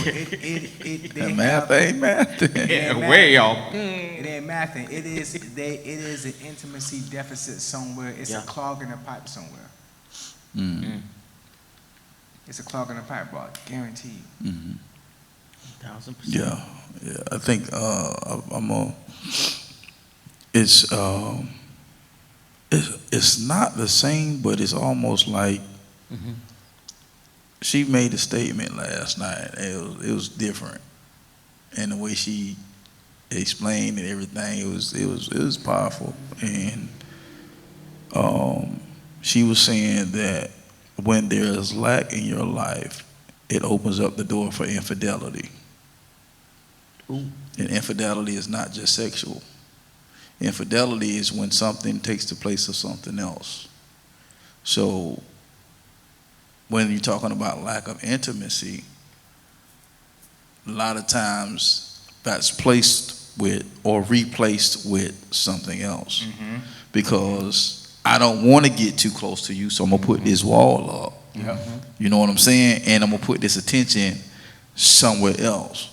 they math ain't math. Way off. It ain't mathing. It is an intimacy deficit somewhere. It's a clog in the pipe somewhere. It's a clog in the pipe, bro. Guarantee you. 1,000%. Yeah. I think it's not the same, but it's almost like she made a statement last night. It was different, and the way she explained and everything, it was powerful. And She was saying that when there is lack in your life, it opens up the door for infidelity. Ooh. And infidelity is not just sexual. Infidelity is when something takes the place of something else. So when you're talking about lack of intimacy, a lot of times that's placed with or replaced with something else. Because I don't want to get too close to you, so I'm going to put this wall up. You know what I'm saying? And I'm going to put this attention somewhere else.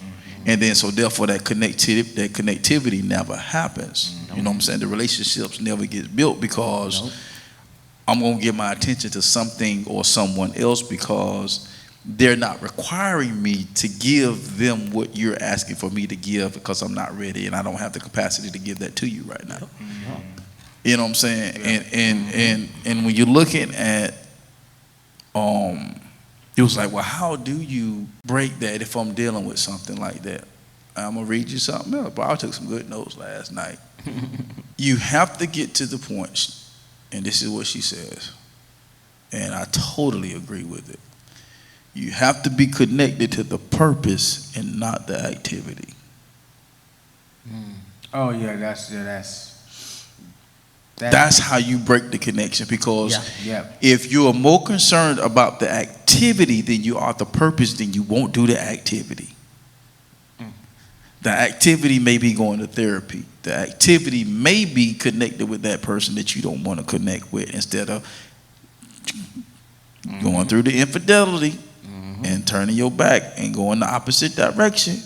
And then so therefore that connectivity never happens. You know what I'm saying? The relationships never get built because I'm going to give my attention to something or someone else because they're not requiring me to give them what you're asking for me to give because I'm not ready and I don't have the capacity to give that to you right now. You know what I'm saying? And when you're looking at it was like, well, how do you break that if I'm dealing with something like that? I'm going to read you something else, but I took some good notes last night. You have to get to the point, and this is what she says, and I totally agree with it. You have to be connected to the purpose and not the activity. Oh yeah, That's how you break the connection because Yeah. if you are more concerned about the activity than you are the purpose, then you won't do the activity. The activity may be going to therapy. The activity may be connected with that person that you don't want to connect with instead of going through the infidelity and turning your back and going the opposite direction.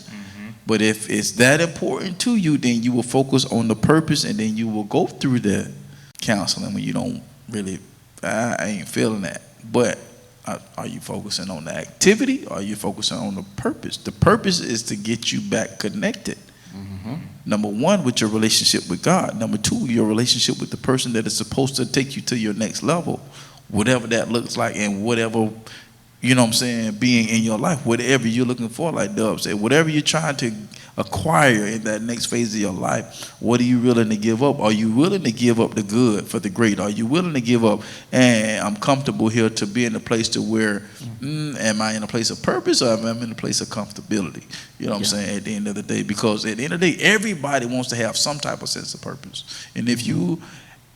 But if it's that important to you, then you will focus on the purpose and then you will go through the counseling when you don't really, I ain't feeling that. But are you focusing on the activity or are you focusing on the purpose? The purpose is to get you back connected. Number one, with your relationship with God. Number two, your relationship with the person that is supposed to take you to your next level, whatever that looks like and whatever, you know what I'm saying, being in your life, whatever you're looking for, like Dub said, whatever you're trying to acquire in that next phase of your life, what are you willing to give up? Are you willing to give up the good for the great? Are you willing to give up, and I'm comfortable here to be in a place to where, am I in a place of purpose or am I in a place of comfortability? You know what I'm saying, at the end of the day, because at the end of the day, everybody wants to have some type of sense of purpose. And if you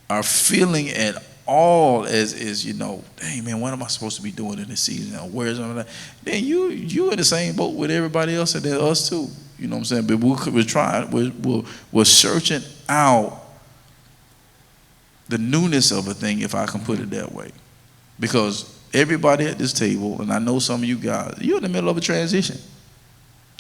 are feeling at all as you know, dang man, what am I supposed to be doing in this season? Or where's all that? Then you in the same boat with everybody else and then us too. You know what I'm saying? But we're trying, we're searching out the newness of a thing, if I can put it that way. Because everybody at this table, and I know some of you guys, you're in the middle of a transition.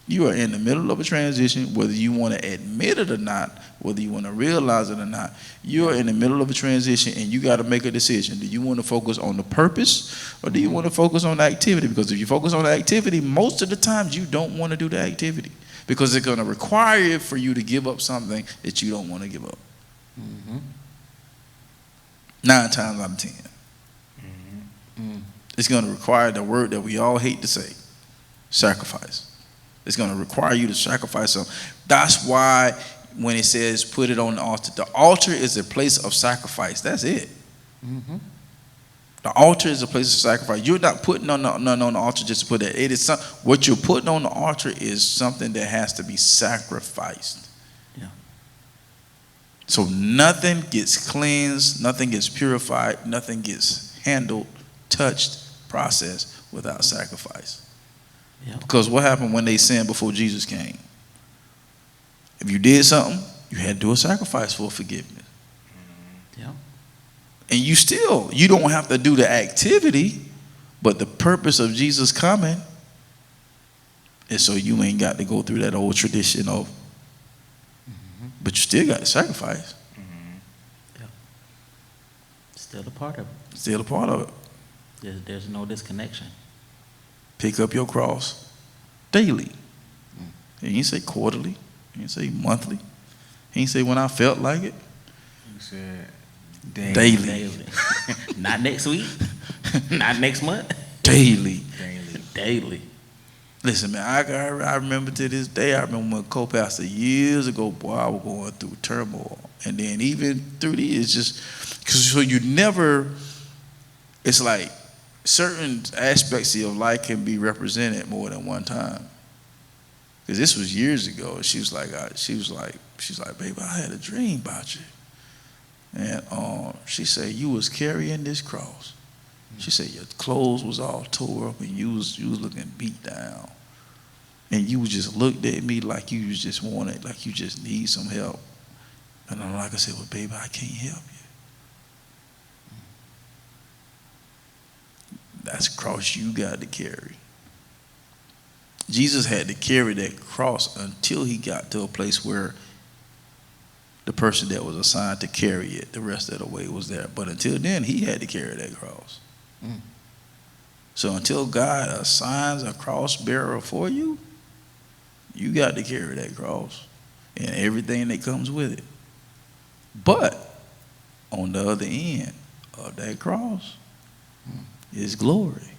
You are in the middle of a transition, whether you want to admit it or not, whether you want to realize it or not. You're in the middle of a transition and you got to make a decision. Do you want to focus on the purpose or do you want to focus on the activity? Because if you focus on the activity, most of the times you don't want to do the activity because it's going to require for you to give up something that you don't want to give up. 9 times out of 10. It's going to require the word that we all hate to say, sacrifice. It's going to require you to sacrifice something. That's why when it says put it on the altar is a place of sacrifice. That's it. The altar is a place of sacrifice. You're not putting on the altar just to put it. It is what you're putting on the altar is something that has to be sacrificed. Yeah. So nothing gets cleansed, nothing gets purified, nothing gets handled, touched, processed without sacrifice. Yeah. Because what happened when they sinned before Jesus came? If you did something, you had to do a sacrifice for forgiveness. Yeah. And you don't have to do the activity, but the purpose of Jesus coming is so you ain't got to go through that old tradition of, but you still got to sacrifice. Yeah. Still a part of it. Still a part of it. There's no disconnection. Pick up your cross daily. He didn't say quarterly. He didn't say monthly. He didn't say when I felt like it. He said daily. Not next week. Not next month. Daily. Daily. Listen, man, I remember to this day, I remember when co-pastor years ago, boy, I was going through turmoil. And then even through these, it's just, So you never, it's like certain aspects of your life can be represented more than one time. Because this was years ago. She was like, baby, I had a dream about you. And she said, you was carrying this cross. She said, your clothes was all tore up and you was looking beat down. And you just looked at me like you just wanted, like you just need some help. And I'm like, I said, well, baby, I can't help you. That's a cross you got to carry. Jesus had to carry that cross until he got to a place where the person that was assigned to carry it the rest of the way was there. But until then, he had to carry that cross. So until God assigns a cross bearer for you, you got to carry that cross and everything that comes with it. But on the other end of that cross is glory.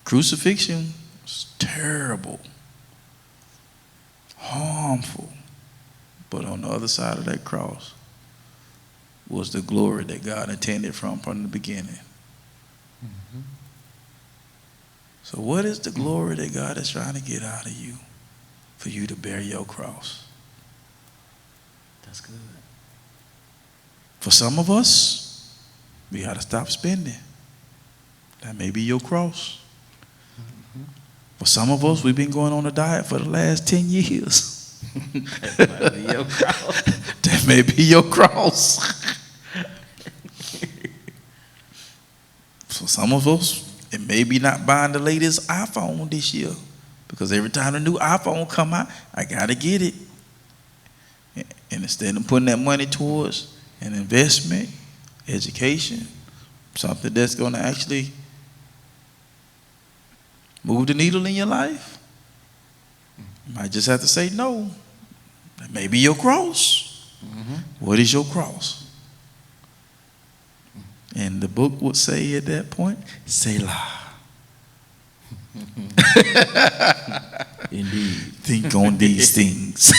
Crucifixion is terrible, harmful. But on the other side of that cross was the glory that God intended from the beginning. So what is the glory that God is trying to get out of you for you to bear your cross? That's good. For some of us, we got to stop spending. That may be your cross. For some of us, we've been going on a diet for the last 10 years. That might be your cross. That may be your cross. For some of us, it may be not buying the latest iPhone this year, because every time a new iPhone come out, I got to get it. And instead of putting that money towards an investment, education, something that's going to actually move the needle in your life, you might just have to say no. That may be your cross. What is your cross? And the book would say at that point, Selah. Indeed. Think on these things.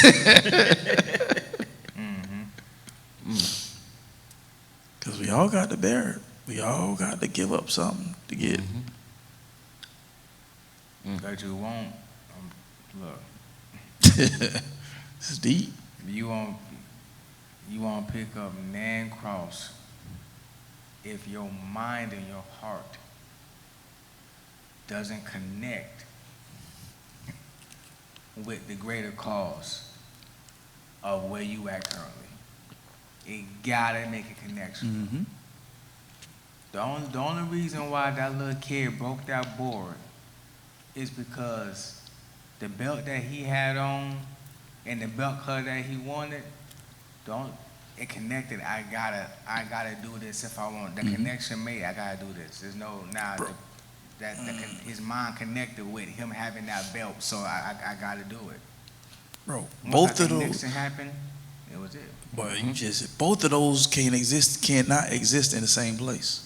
Because we all got to bear it. We all got to give up something to get it. But you won't, look. It's deep. You won't pick up nan cross if your mind and your heart doesn't connect with the greater cause of where you at currently. It gotta make a connection. The only reason why that little kid broke that board is because the belt that he had on and the belt color that he wanted, it connected. I gotta do this if I want. The connection made. I gotta do this. There's no his mind connected with him having that belt, so I gotta do it. Bro, Once both that of those connection happened, it was it. But you just, both of those cannot exist in the same place.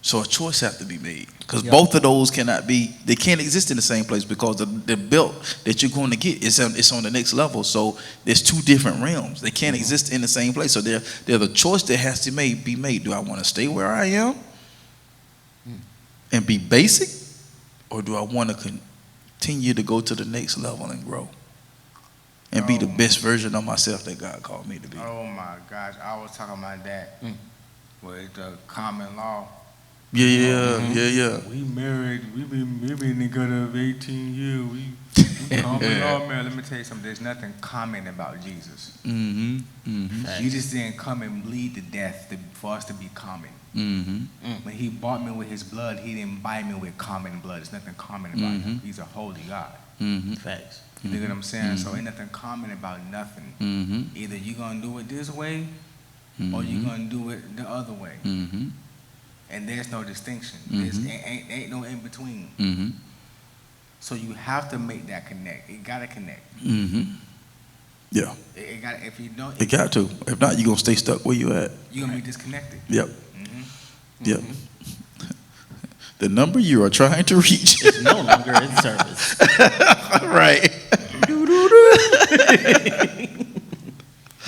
So a choice has to be made, because both of those they can't exist in the same place, because the belt that you're going to get it's on the next level. So there's two different realms. They can't exist in the same place. So there's a choice that has to be made. Do I want to stay where I am and be basic, or do I want to continue to go to the next level and grow and be the best version of myself that God called me to be? Oh my gosh, I was talking about that with the common law. Yeah. We married, we been together 18 years. We common law, man. Let me tell you something. There's nothing common about Jesus. Jesus didn't come and bleed to death for us to be common. When he bought me with his blood, he didn't buy me with common blood. There's nothing common about him. He's a holy God. Facts. You know what I'm saying? So ain't nothing common about nothing. Either you're going to do it this way or you're going to do it the other way. And there's no distinction. Ain't no in between. So you have to make that connect. It got to connect. Yeah. It got. If you don't, It got to. If not, you're going to stay stuck where you at. You're going to be disconnected. Yep. Yep. The number you are trying to reach It's no longer in service. Right.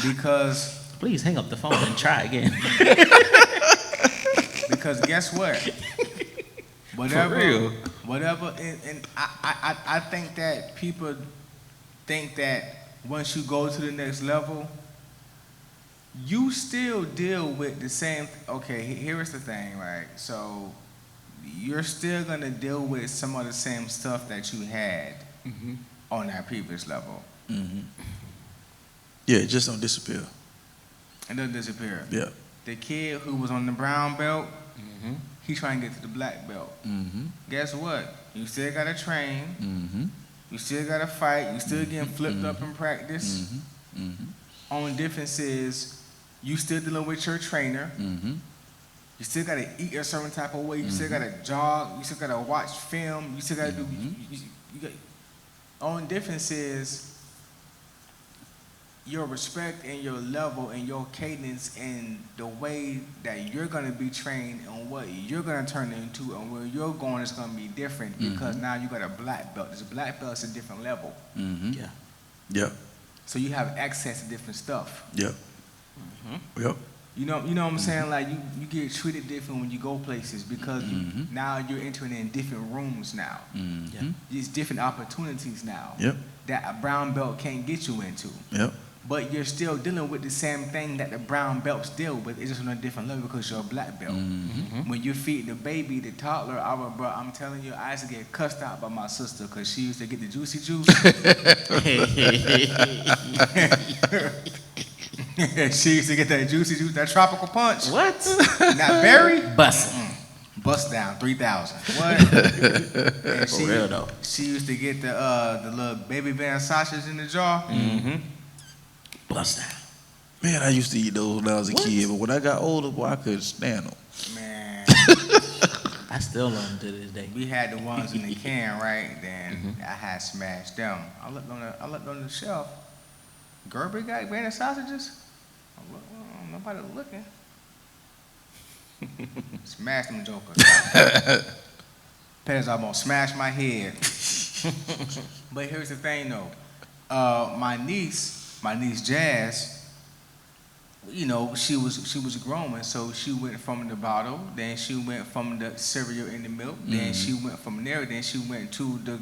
Because please hang up the phone and try again. Because guess what? Whatever, and I think that people think that once you go to the next level, you still deal with the same. Okay, here is the thing, right? So you're still gonna deal with some of the same stuff that you had on that previous level. Yeah, it just don't disappear. It doesn't disappear. Yeah. The kid who was on the brown belt, he trying to get to the black belt. Guess what? You still gotta train. You still gotta fight. You still getting flipped up in practice. Only difference is you still dealing with your trainer. You still gotta eat a certain type of way. You still gotta jog. You still gotta watch film. You still gotta do. Only difference is your respect and your level and your cadence and the way that you're gonna be trained and what you're gonna turn into and where you're going is gonna be different because now you got a black belt. This black belt is a different level. Yeah. Yep. So you have access to different stuff. Yep. Yep. You know what I'm saying? Like you get treated different when you go places because now you're entering in different rooms now. Yeah. There's different opportunities now Yep. that a brown belt can't get you into. Yep. But you're still dealing with the same thing that the brown belts deal with. It's just on a different level because you're a black belt. When you feed the baby, the toddler, I'm telling you, I used to get cussed out by my sister because she used to get the juicy juice. She used to get that juicy juice, that tropical punch. What? Not berry? Bust. Bust down 3,000. What? And For real though. She used to get the little baby Van sausage in the jar. Bust down. Man, I used to eat those when I was a kid, but when I got older, boy, I couldn't stand them. Man. I still love them to this day. We had the ones in the can, right? Then I had smashed them. I looked on the shelf. Gerber got Van sausages? Nobody looking. Smash them jokers. Pettis almost smashed my head. But here's the thing though. My niece Jazz, you know, she was growing, so she went from the bottle, then she went from the cereal in the milk, then she went from there, then she went to the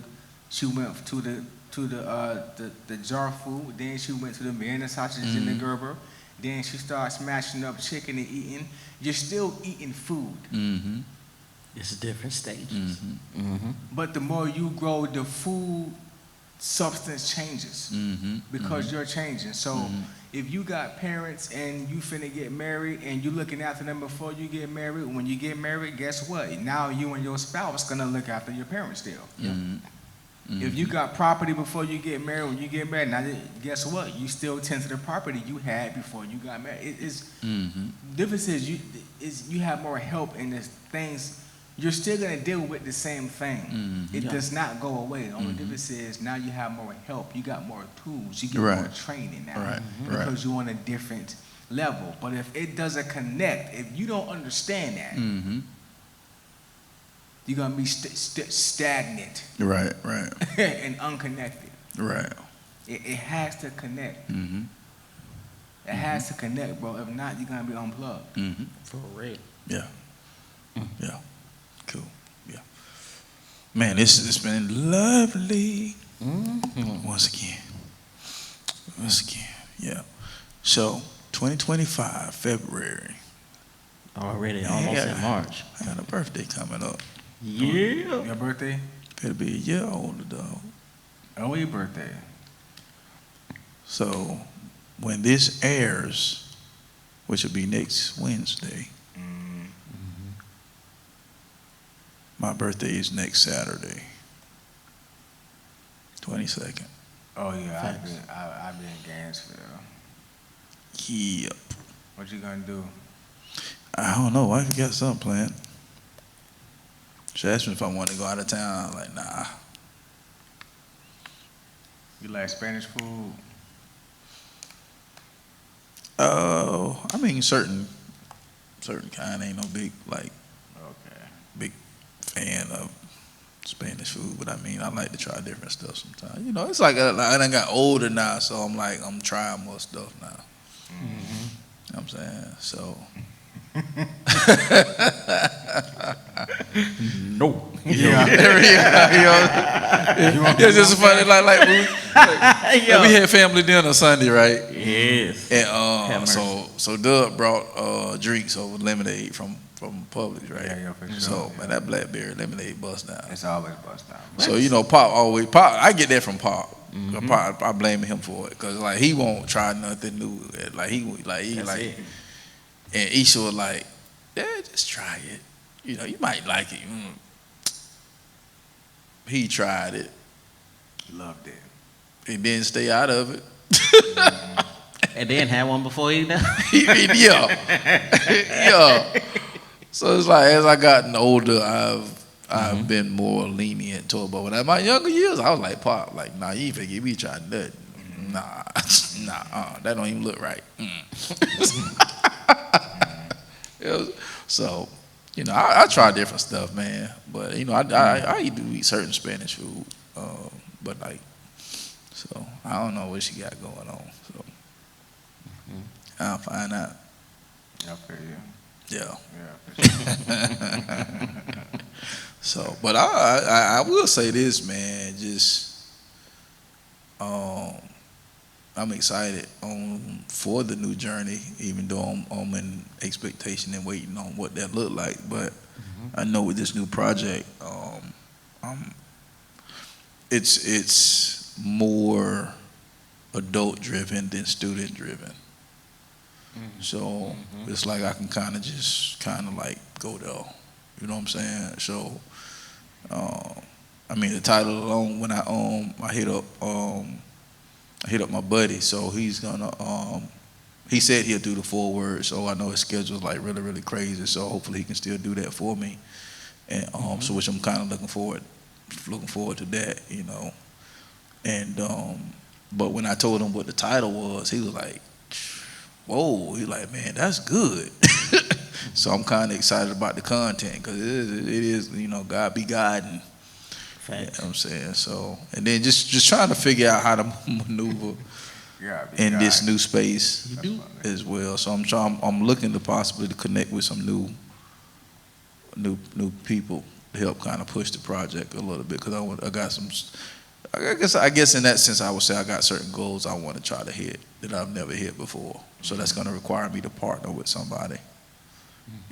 jar food, then she went to the Vienna sausages in the Gerber, then she started smashing up chicken and eating. You're still eating food. It's different stages. But the more you grow, the food substance changes because you're changing. So if you got parents and you finna get married and you looking after them before you get married, when you get married, guess what? Now you and your spouse gonna look after your parents still. If you got property before you get married, when you get married, now guess what? You still tend to the property you had before you got married. Difference is you have more help in the things. You're still gonna deal with the same thing. It does not go away. The only difference is now you have more help. You got more tools. You get more training now because you're on a different level. But if it doesn't connect, if you don't understand that, you're gonna be stagnant. Right. And unconnected. Right. It has to connect. It has to connect, bro. If not, you're gonna be unplugged. For real. Yeah. Yeah. Cool. Yeah. Man, it's been lovely. Once again. Yeah. So 2025, February. Already almost in March. I got a birthday coming up. Yeah. Your birthday? It'll be a year older, dog. Oh, your birthday. So when this airs, which will be next Wednesday, my birthday is next Saturday, 22nd. Oh yeah, I've been in Gainesville. Yep. What you gonna do? I don't know. Wife got something planned. She asked me if I want to go out of town. I'm like, nah. You like Spanish food? I mean certain kind. Ain't no big big fan of Spanish food, but I mean I like to try different stuff sometimes. You know, it's like I done got older now, so I'm trying more stuff now. know what I'm saying? So. No. Yeah. It's just funny, like we had family dinner Sunday, right? Yes. And so Doug brought drinks over lemonade from Publix, right? Yeah, for sure. So man, that blackberry lemonade bust down. It's always bust down. So Pop. I get that from Pop. Pop, I blame him for it because like he won't try nothing new. Like he it. And Isha was like, yeah, just try it. You know, you might like it. He tried it. Loved it. He didn't stay out of it. And then had one before he done. Yeah. So it's like as I gotten older, I've been more lenient toward. But when in my younger years, I was like, Pop, like, nah, you ain't finna give me trying nothing. Nah, that don't even look right. So, you know, I try different stuff, man. But you know, I do eat certain Spanish food, but like, so I don't know what she got going on. So I'll find out. I feel you. Yeah. Yeah, for sure. So, but I will say this, man. Just, I'm excited for the new journey, even though I'm in expectation and waiting on what that look like. But I know with this new project, it's more adult driven than student driven. So it's like I can kind of like go there. You know what I'm saying? So, I mean the title alone. When I hit up my buddy, so he's gonna he said he'll do the foreword. So I know his schedule's like really really crazy. So hopefully he can still do that for me. And so which I'm kind of looking forward to that. You know. And but when I told him what the title was, he was like, whoa, he's like, man, that's good. So I'm kind of excited about the content because it is, you know, God be God. And, you know what I'm saying? So, and then just trying to figure out how to maneuver in this new space as well. So I'm looking to possibly to connect with some new people to help kind of push the project a little bit because I got some. I guess in that sense, I would say I got certain goals I want to try to hit that I've never hit before. So that's going to require me to partner with somebody,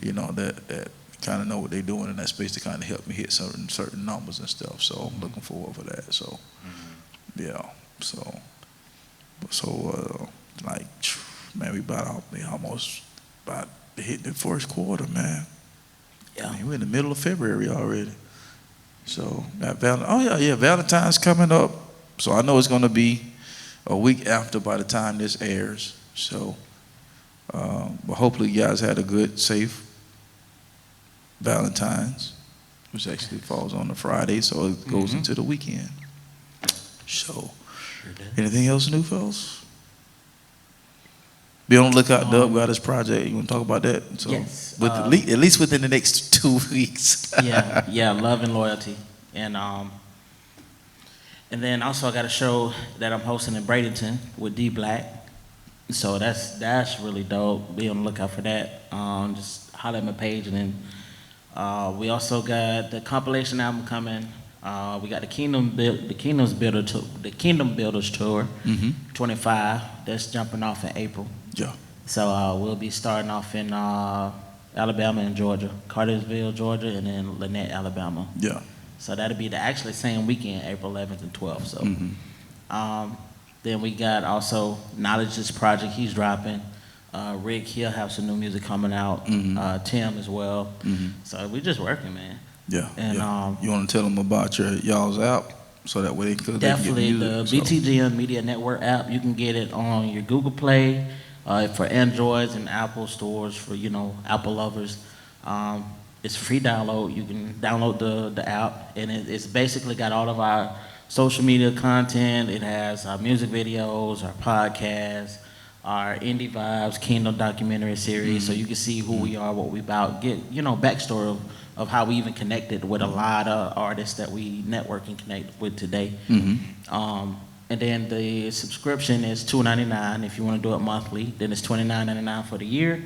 you know, that kind of know what they're doing in that space to kind of help me hit certain numbers and stuff. So I'm looking forward for that. So, yeah. So like, man, we almost about to hit the first quarter, man. Yeah. I mean, we're in the middle of February already. So got Valentine's coming up. So I know it's going to be a week after by the time this airs. So, but hopefully you guys had a good, safe Valentine's, which actually falls on a Friday, so it goes into the weekend. So, anything else new, fellas? Be on the lookout. Doug got his project. You want to talk about that? So, yes. At least within the next 2 weeks. yeah, Love and Loyalty, and then also I got a show that I'm hosting in Bradenton with D Black. So that's really dope. Be on the lookout for that. Just holler at my page, and then we also got the compilation album coming. We got the Kingdom Builders Tour, 25. That's jumping off in April. Yeah. So we'll be starting off in Alabama and Georgia, Cartersville, Georgia, and then Lynette, Alabama. Yeah. So that'll be the actually same weekend, April 11th and 12th. So then we got also Knowledge's project he's dropping. Rick, he'll have some new music coming out. Tim as well. So we just working, man. Yeah. And you want to tell them about y'all's app so that way they can definitely get music, the BTGN Media Network app. You can get it on your Google Play for Androids and Apple stores for Apple lovers. It's free download. You can download the app, and it's basically got all of our social media content. It has our music videos, our podcasts, our Indie Vibes, Kingdom documentary series, so you can see who we are, what we about, get backstory of how we even connected with a lot of artists that we network and connect with today. And And then the subscription is $2.99 if you want to do it monthly. Then it's $29.99 for the year.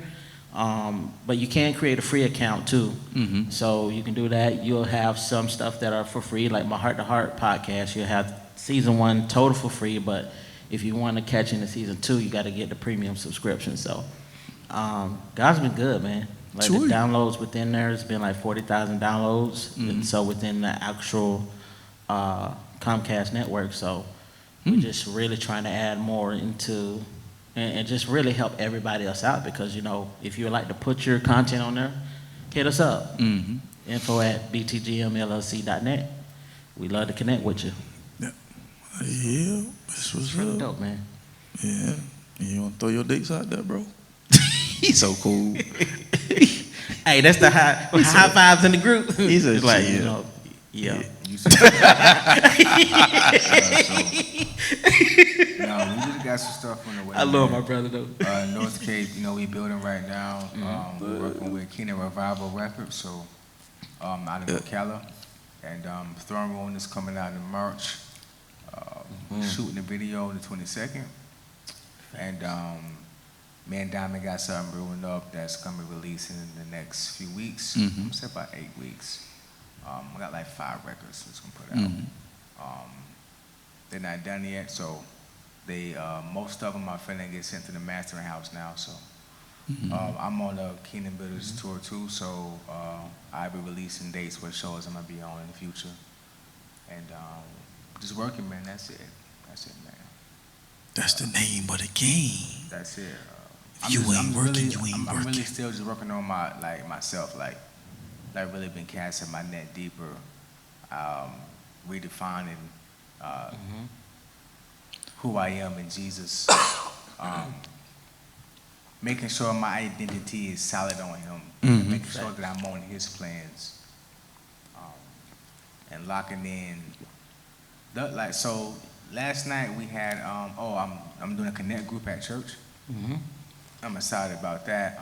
But you can create a free account too. Mm-hmm. So you can do that. You'll have some stuff that are for free, like my Heart to Heart podcast. You'll have season 1 total for free, but if you want to catch into season 2, you got to get the premium subscription. So God's been good, man. Like the downloads within there, it's been like 40,000 downloads. Mm-hmm. And so within the actual Comcast network. So we're just really trying to add more into and just really help everybody else out, because, you know, if you would like to put your content on there, hit us up. Mm-hmm. info@btgmllc.net. We love to connect with you. Yeah, this was Really dope, man. Yeah, you want to throw your dates out there, bro? He's so cool. Hey, that's the high fives in the group. He's a like, chill. you know, yeah. No, we just got some stuff on the way. I love my brother though. North Cape, you know, we building right now. We're working with Keenan Revival Records, so out of Ocala, and Throne Room is coming out in March. Shooting the video the 22nd, and me and Diamond got something brewing up that's gonna be releasing in the next few weeks. I'm gonna say about 8 weeks. We got like 5 records that's gonna put out. They're not done yet, so they most of them are finna get sent to the mastering house now. So I'm on the Keenan Builders tour too, so I'll be releasing dates what shows I'm gonna be on in the future, and just working, man. That's it, man. That's the name of the game. That's it. If you ain't working, you ain't I'm really working. still just working on myself, like really been casting my net deeper, redefining who I am in Jesus, making sure my identity is solid on Him, making sure that I'm on His plans, and locking in. So last night we had I'm doing a connect group at church. I'm excited about that.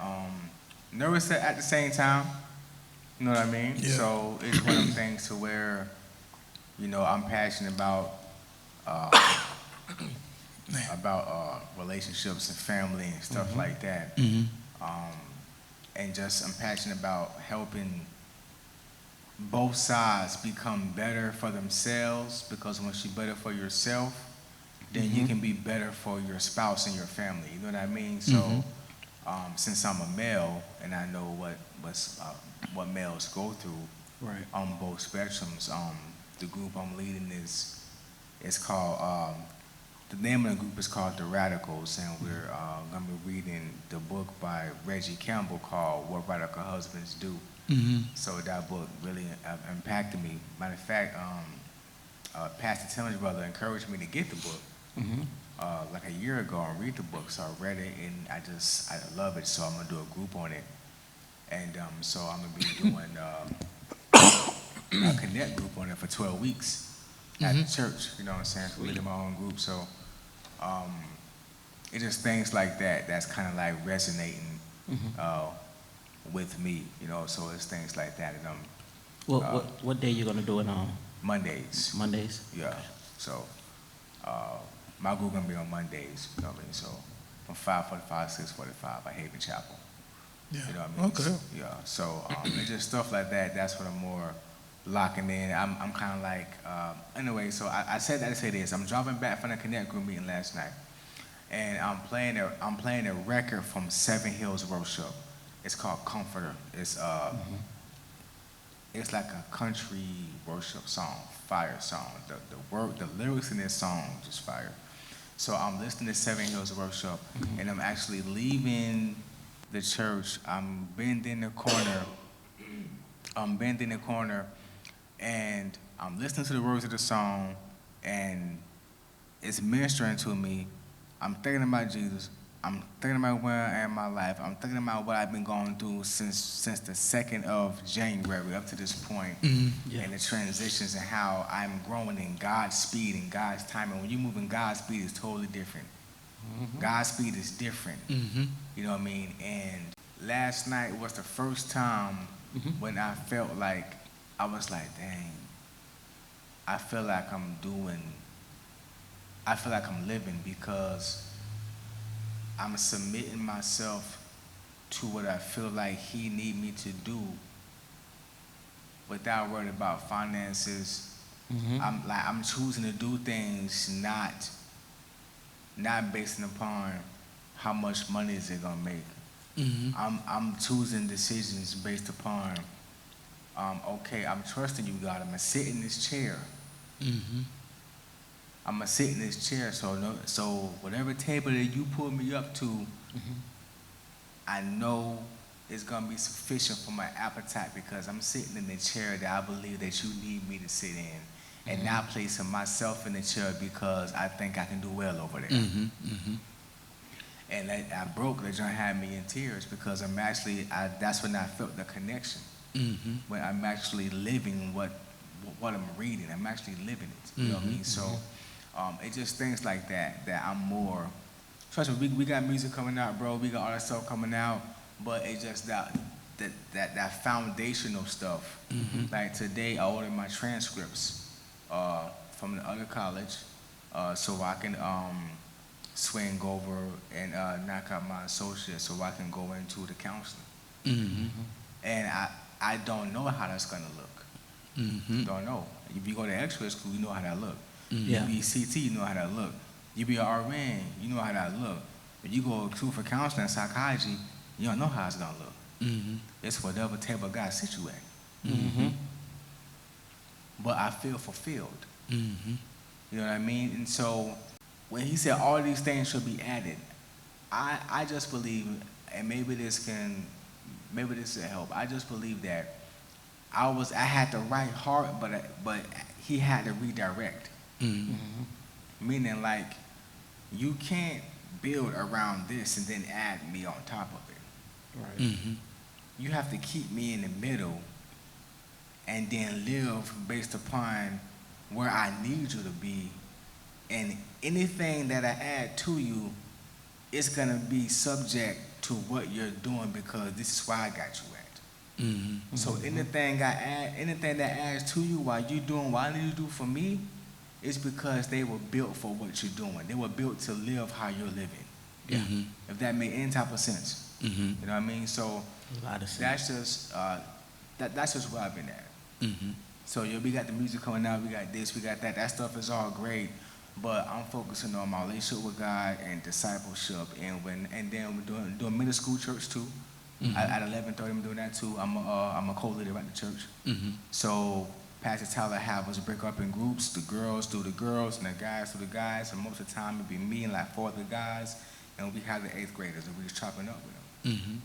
Nervous at the same time. You know what I mean? Yeah. So it's one of the things to where, you know, I'm passionate about relationships and family and stuff like that. And just I'm passionate about helping both sides become better for themselves, because once you're better for yourself, then you can be better for your spouse and your family. You know what I mean? So since I'm a male and I know what males go through on both spectrums, the group I'm leading is called, the name of the group is called The Radicals, and we're going to be reading the book by Reggie Campbell called What Radical Husbands Do. So that book really impacted me. Matter of fact, Pastor Timmons' brother encouraged me to get the book like a year ago and read the book. So I read it and I love it. So I'm gonna do a group on it, and so I'm gonna be doing a connect group on it for 12 weeks at the church. You know what I'm saying? So leading my own group. So it's just things like that that's kind of like resonating with me, you know. So it's things like that, and What day you gonna do it on? Mondays. Mondays. Yeah. So my group gonna be on Mondays. You know what I mean? So from 5:45 to 6:45 at Haven Chapel. Yeah. You know what I mean? Okay. Yeah. So it's just stuff like that. That's what I'm more locking in. I'm kind of like anyway. So I said that to say this. I'm driving back from the Connect group meeting last night, and I'm playing a record from Seven Hills Worship. It's called Comforter. It's it's like a country worship song, fire song. The lyrics in this song just fire. So I'm listening to Seven Hills Worship, and I'm actually leaving the church. I'm bending the corner, and I'm listening to the words of the song, and it's ministering to me. I'm thinking about Jesus. I'm thinking about where I am in my life. I'm thinking about what I've been going through since the 2nd of January up to this point, and the transitions and how I'm growing in God's speed and God's timing. When you move in God's speed, it's totally different. God's speed is different. You know what I mean? And last night was the first time when I felt like, I was like, dang, I feel like I'm doing I feel like I'm living because I'm submitting myself to what I feel like he need me to do without worrying about finances. I'm choosing to do things not based upon how much money is it gonna make. I'm choosing decisions based upon okay, I'm trusting you, God. I'm gonna sit in this chair. I'm gonna sit in this chair. So whatever table that you pull me up to, I know it's gonna be sufficient for my appetite because I'm sitting in the chair that I believe that you need me to sit in, and not placing myself in the chair because I think I can do well over there. And I broke. The joint had me in tears because that's when I felt the connection. When I'm actually living what I'm reading. I'm actually living it. You know what I mean? So it's just things like that I'm more. Trust me, we got music coming out, bro. We got all that stuff coming out, but it's just that foundational stuff. Like today, I ordered my transcripts from the other college, so I can swing over and knock out my associate, so I can go into the counseling. And I don't know how that's gonna look. Don't know. If you go to X-ray school, you know how that look. You be CT, you know how that look. You be an RN, you know how that look. If you go to for counseling and psychology, you don't know how it's gonna look. It's whatever table God sits you at. But I feel fulfilled. You know what I mean? And so when he said all these things should be added, I just believe, and maybe this will help. I just believe that I had the right heart, but he had to redirect. Meaning, like, you can't build around this and then add me on top of it. Right. You have to keep me in the middle and then live based upon where I need you to be. And anything that I add to you is gonna be subject to what you're doing because this is where I got you at. So anything that adds to you while you're doing what I need you to do for me, is because they were built for what you're doing. They were built to live how you're living. If that made any type of sense. You know what I mean? So that's just where I've been at. So we got the music coming out, we got this, we got that. That stuff is all great, but I'm focusing on my relationship with God and discipleship, and then we're doing middle school church too. At 11:30, I'm doing that too. I'm a co-leader at the church. So Pastor Tyler have us break up in groups. The girls do the girls, and the guys do the guys. And most of the time, it be me and like 4 other guys, and we have the 8th graders, and we just chopping up with them.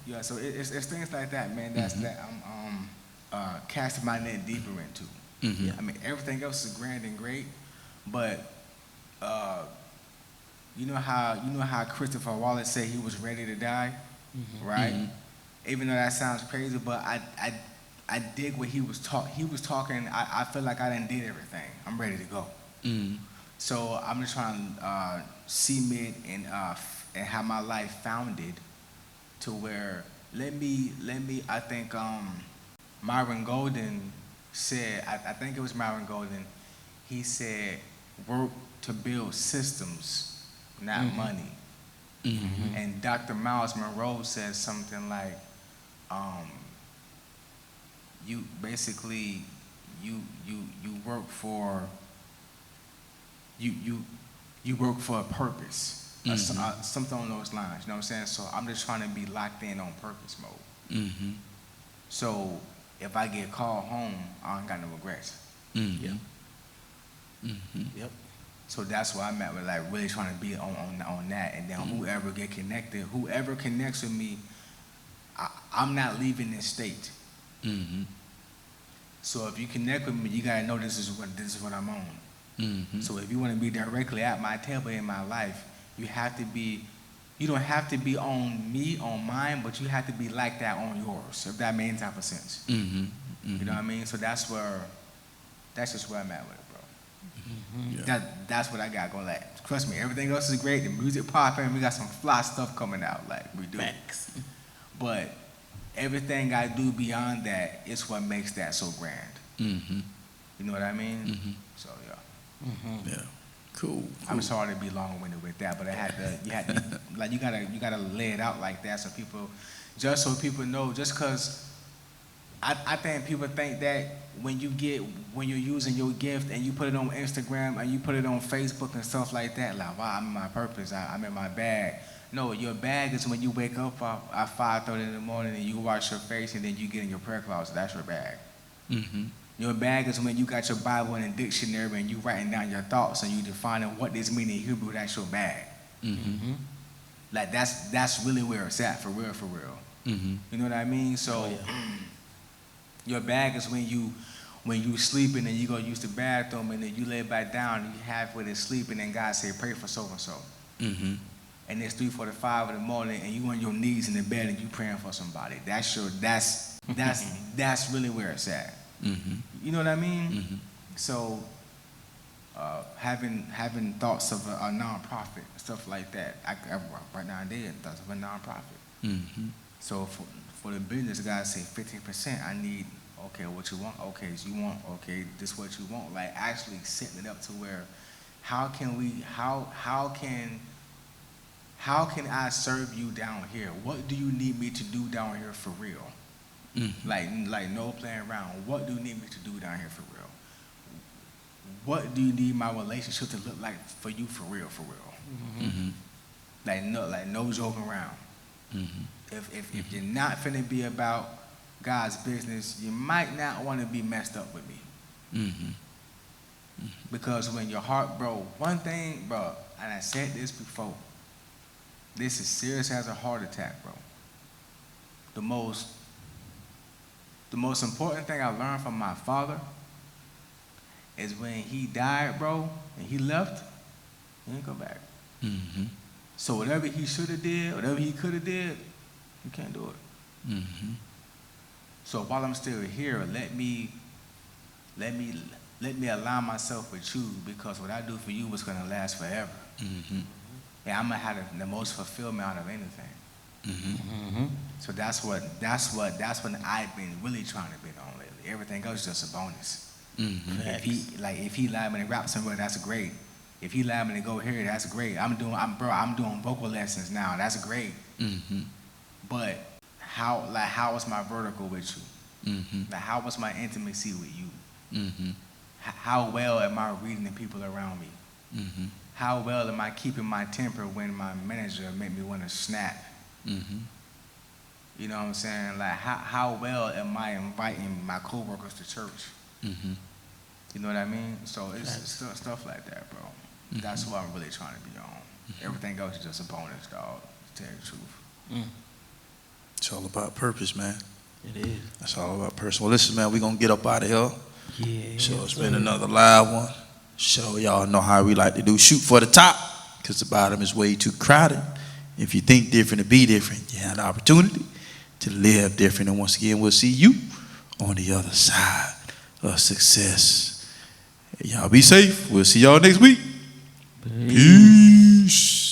Yeah, so it's things like that, man. That I'm casting my net deeper into. I mean, everything else is grand and great, but you know how Christopher Wallace said he was ready to die, right? Even though that sounds crazy, but I dig what he was talking. He was talking. I feel like I done did everything. I'm ready to go. So I'm just trying to cement and have my life founded to where let me. I think Myron Golden said. I think it was Myron Golden. He said, "Work to build systems, not money." And Dr. Miles Monroe says something like, "You basically you work for you work for a purpose, something on those lines." You know what I'm saying? So I'm just trying to be locked in on purpose mode. So if I get called home, I ain't got no regrets. Yep. So that's where I'm at with like really trying to be on that, and then whoever connects with me, I'm not leaving this state. So if you connect with me, you gotta know this is what I'm on. So if you want to be directly at my table in my life, you don't have to be on me, on mine, but you have to be like that on yours, if that makes any type of sense. You know what I mean? So that's just where I'm at with it, bro. That's what I got going. Like, trust me, everything else is great. The music popping, we got some fly stuff coming out, like we do. Thanks. But everything I do beyond that is what makes that so grand. You know what I mean? So yeah. Cool. I'm sorry to be long-winded with that, but you gotta lay it out like that so people know. Just because I think people think that when you're using your gift and you put it on Instagram and you put it on Facebook and stuff like that, like, wow, I'm in my purpose, I'm in my bag. No, your bag is when you wake up at 5:30 in the morning and you wash your face and then you get in your prayer closet. That's your bag. Mm-hmm. Your bag is when you got your Bible and a dictionary and you writing down your thoughts and you defining what this means in Hebrew. That's your bag. Mm-hmm. Like that's really where it's at, for real, for real. Mm-hmm. You know what I mean? So your bag is when you sleeping and you go use the bathroom and then you lay back down and you halfway to sleep and then God say pray for so and so. Mm-hmm. And it's 3:45 in the morning and you on your knees in the bed and you praying for somebody. That's really where it's at. Mm-hmm. You know what I mean? Mm-hmm. So having thoughts of a nonprofit, stuff like that. Right now I did thoughts of a nonprofit. Mm-hmm. So for the business guys say 15%, I need, okay, what you want? Okay, so you want, okay, this what you want. Like actually setting it up to where how can I serve you down here? What do you need me to do down here for real? Mm-hmm. Like no playing around. What do you need me to do down here for real? What do you need my relationship to look like for you for real, for real? Mm-hmm. Like no joking around. Mm-hmm. If you're not finna be about God's business, you might not want to be messed up with me. Mm-hmm. Because when your heart, bro, one thing, bro, and I said this before, this is serious as a heart attack, bro. The most important thing I learned from my father is when he died, bro, and he left, he didn't go back. Mm-hmm. So whatever he should have did, whatever he could have did, you can't do it. Mm-hmm. So while I'm still here, let me align myself with you, because what I do for you is gonna last forever. Mm-hmm. And I'm gonna have the most fulfillment out of anything. Mm-hmm. So that's what I've been really trying to be on lately. Everything else is just a bonus. Mm-hmm. If he allowed me to rap somewhere, that's great. If he allowed me to go here, that's great. I'm doing vocal lessons now. That's great. Mm-hmm. But how was my vertical with you? Mm-hmm. Like how was my intimacy with you? Mm-hmm. How well am I reading the people around me? Mm-hmm. How well am I keeping my temper when my manager make me want to snap? Mm-hmm. You know what I'm saying? Like how well am I inviting my coworkers to church? Mm-hmm. You know what I mean? So it's stuff like that, bro. Mm-hmm. That's what I'm really trying to be on. Mm-hmm. Everything else is just a bonus, dog, to tell you the truth. It's all about purpose, man. It is. That's all about purpose. Well, listen, man, we're going to get up out of here. Yeah. So it's been another live one. So y'all know how we like to do. Shoot for the top, because the bottom is way too crowded. If you think different to be different, you have the opportunity to live different. And once again, we'll see you on the other side of success. Y'all be safe. We'll see y'all next week. Peace.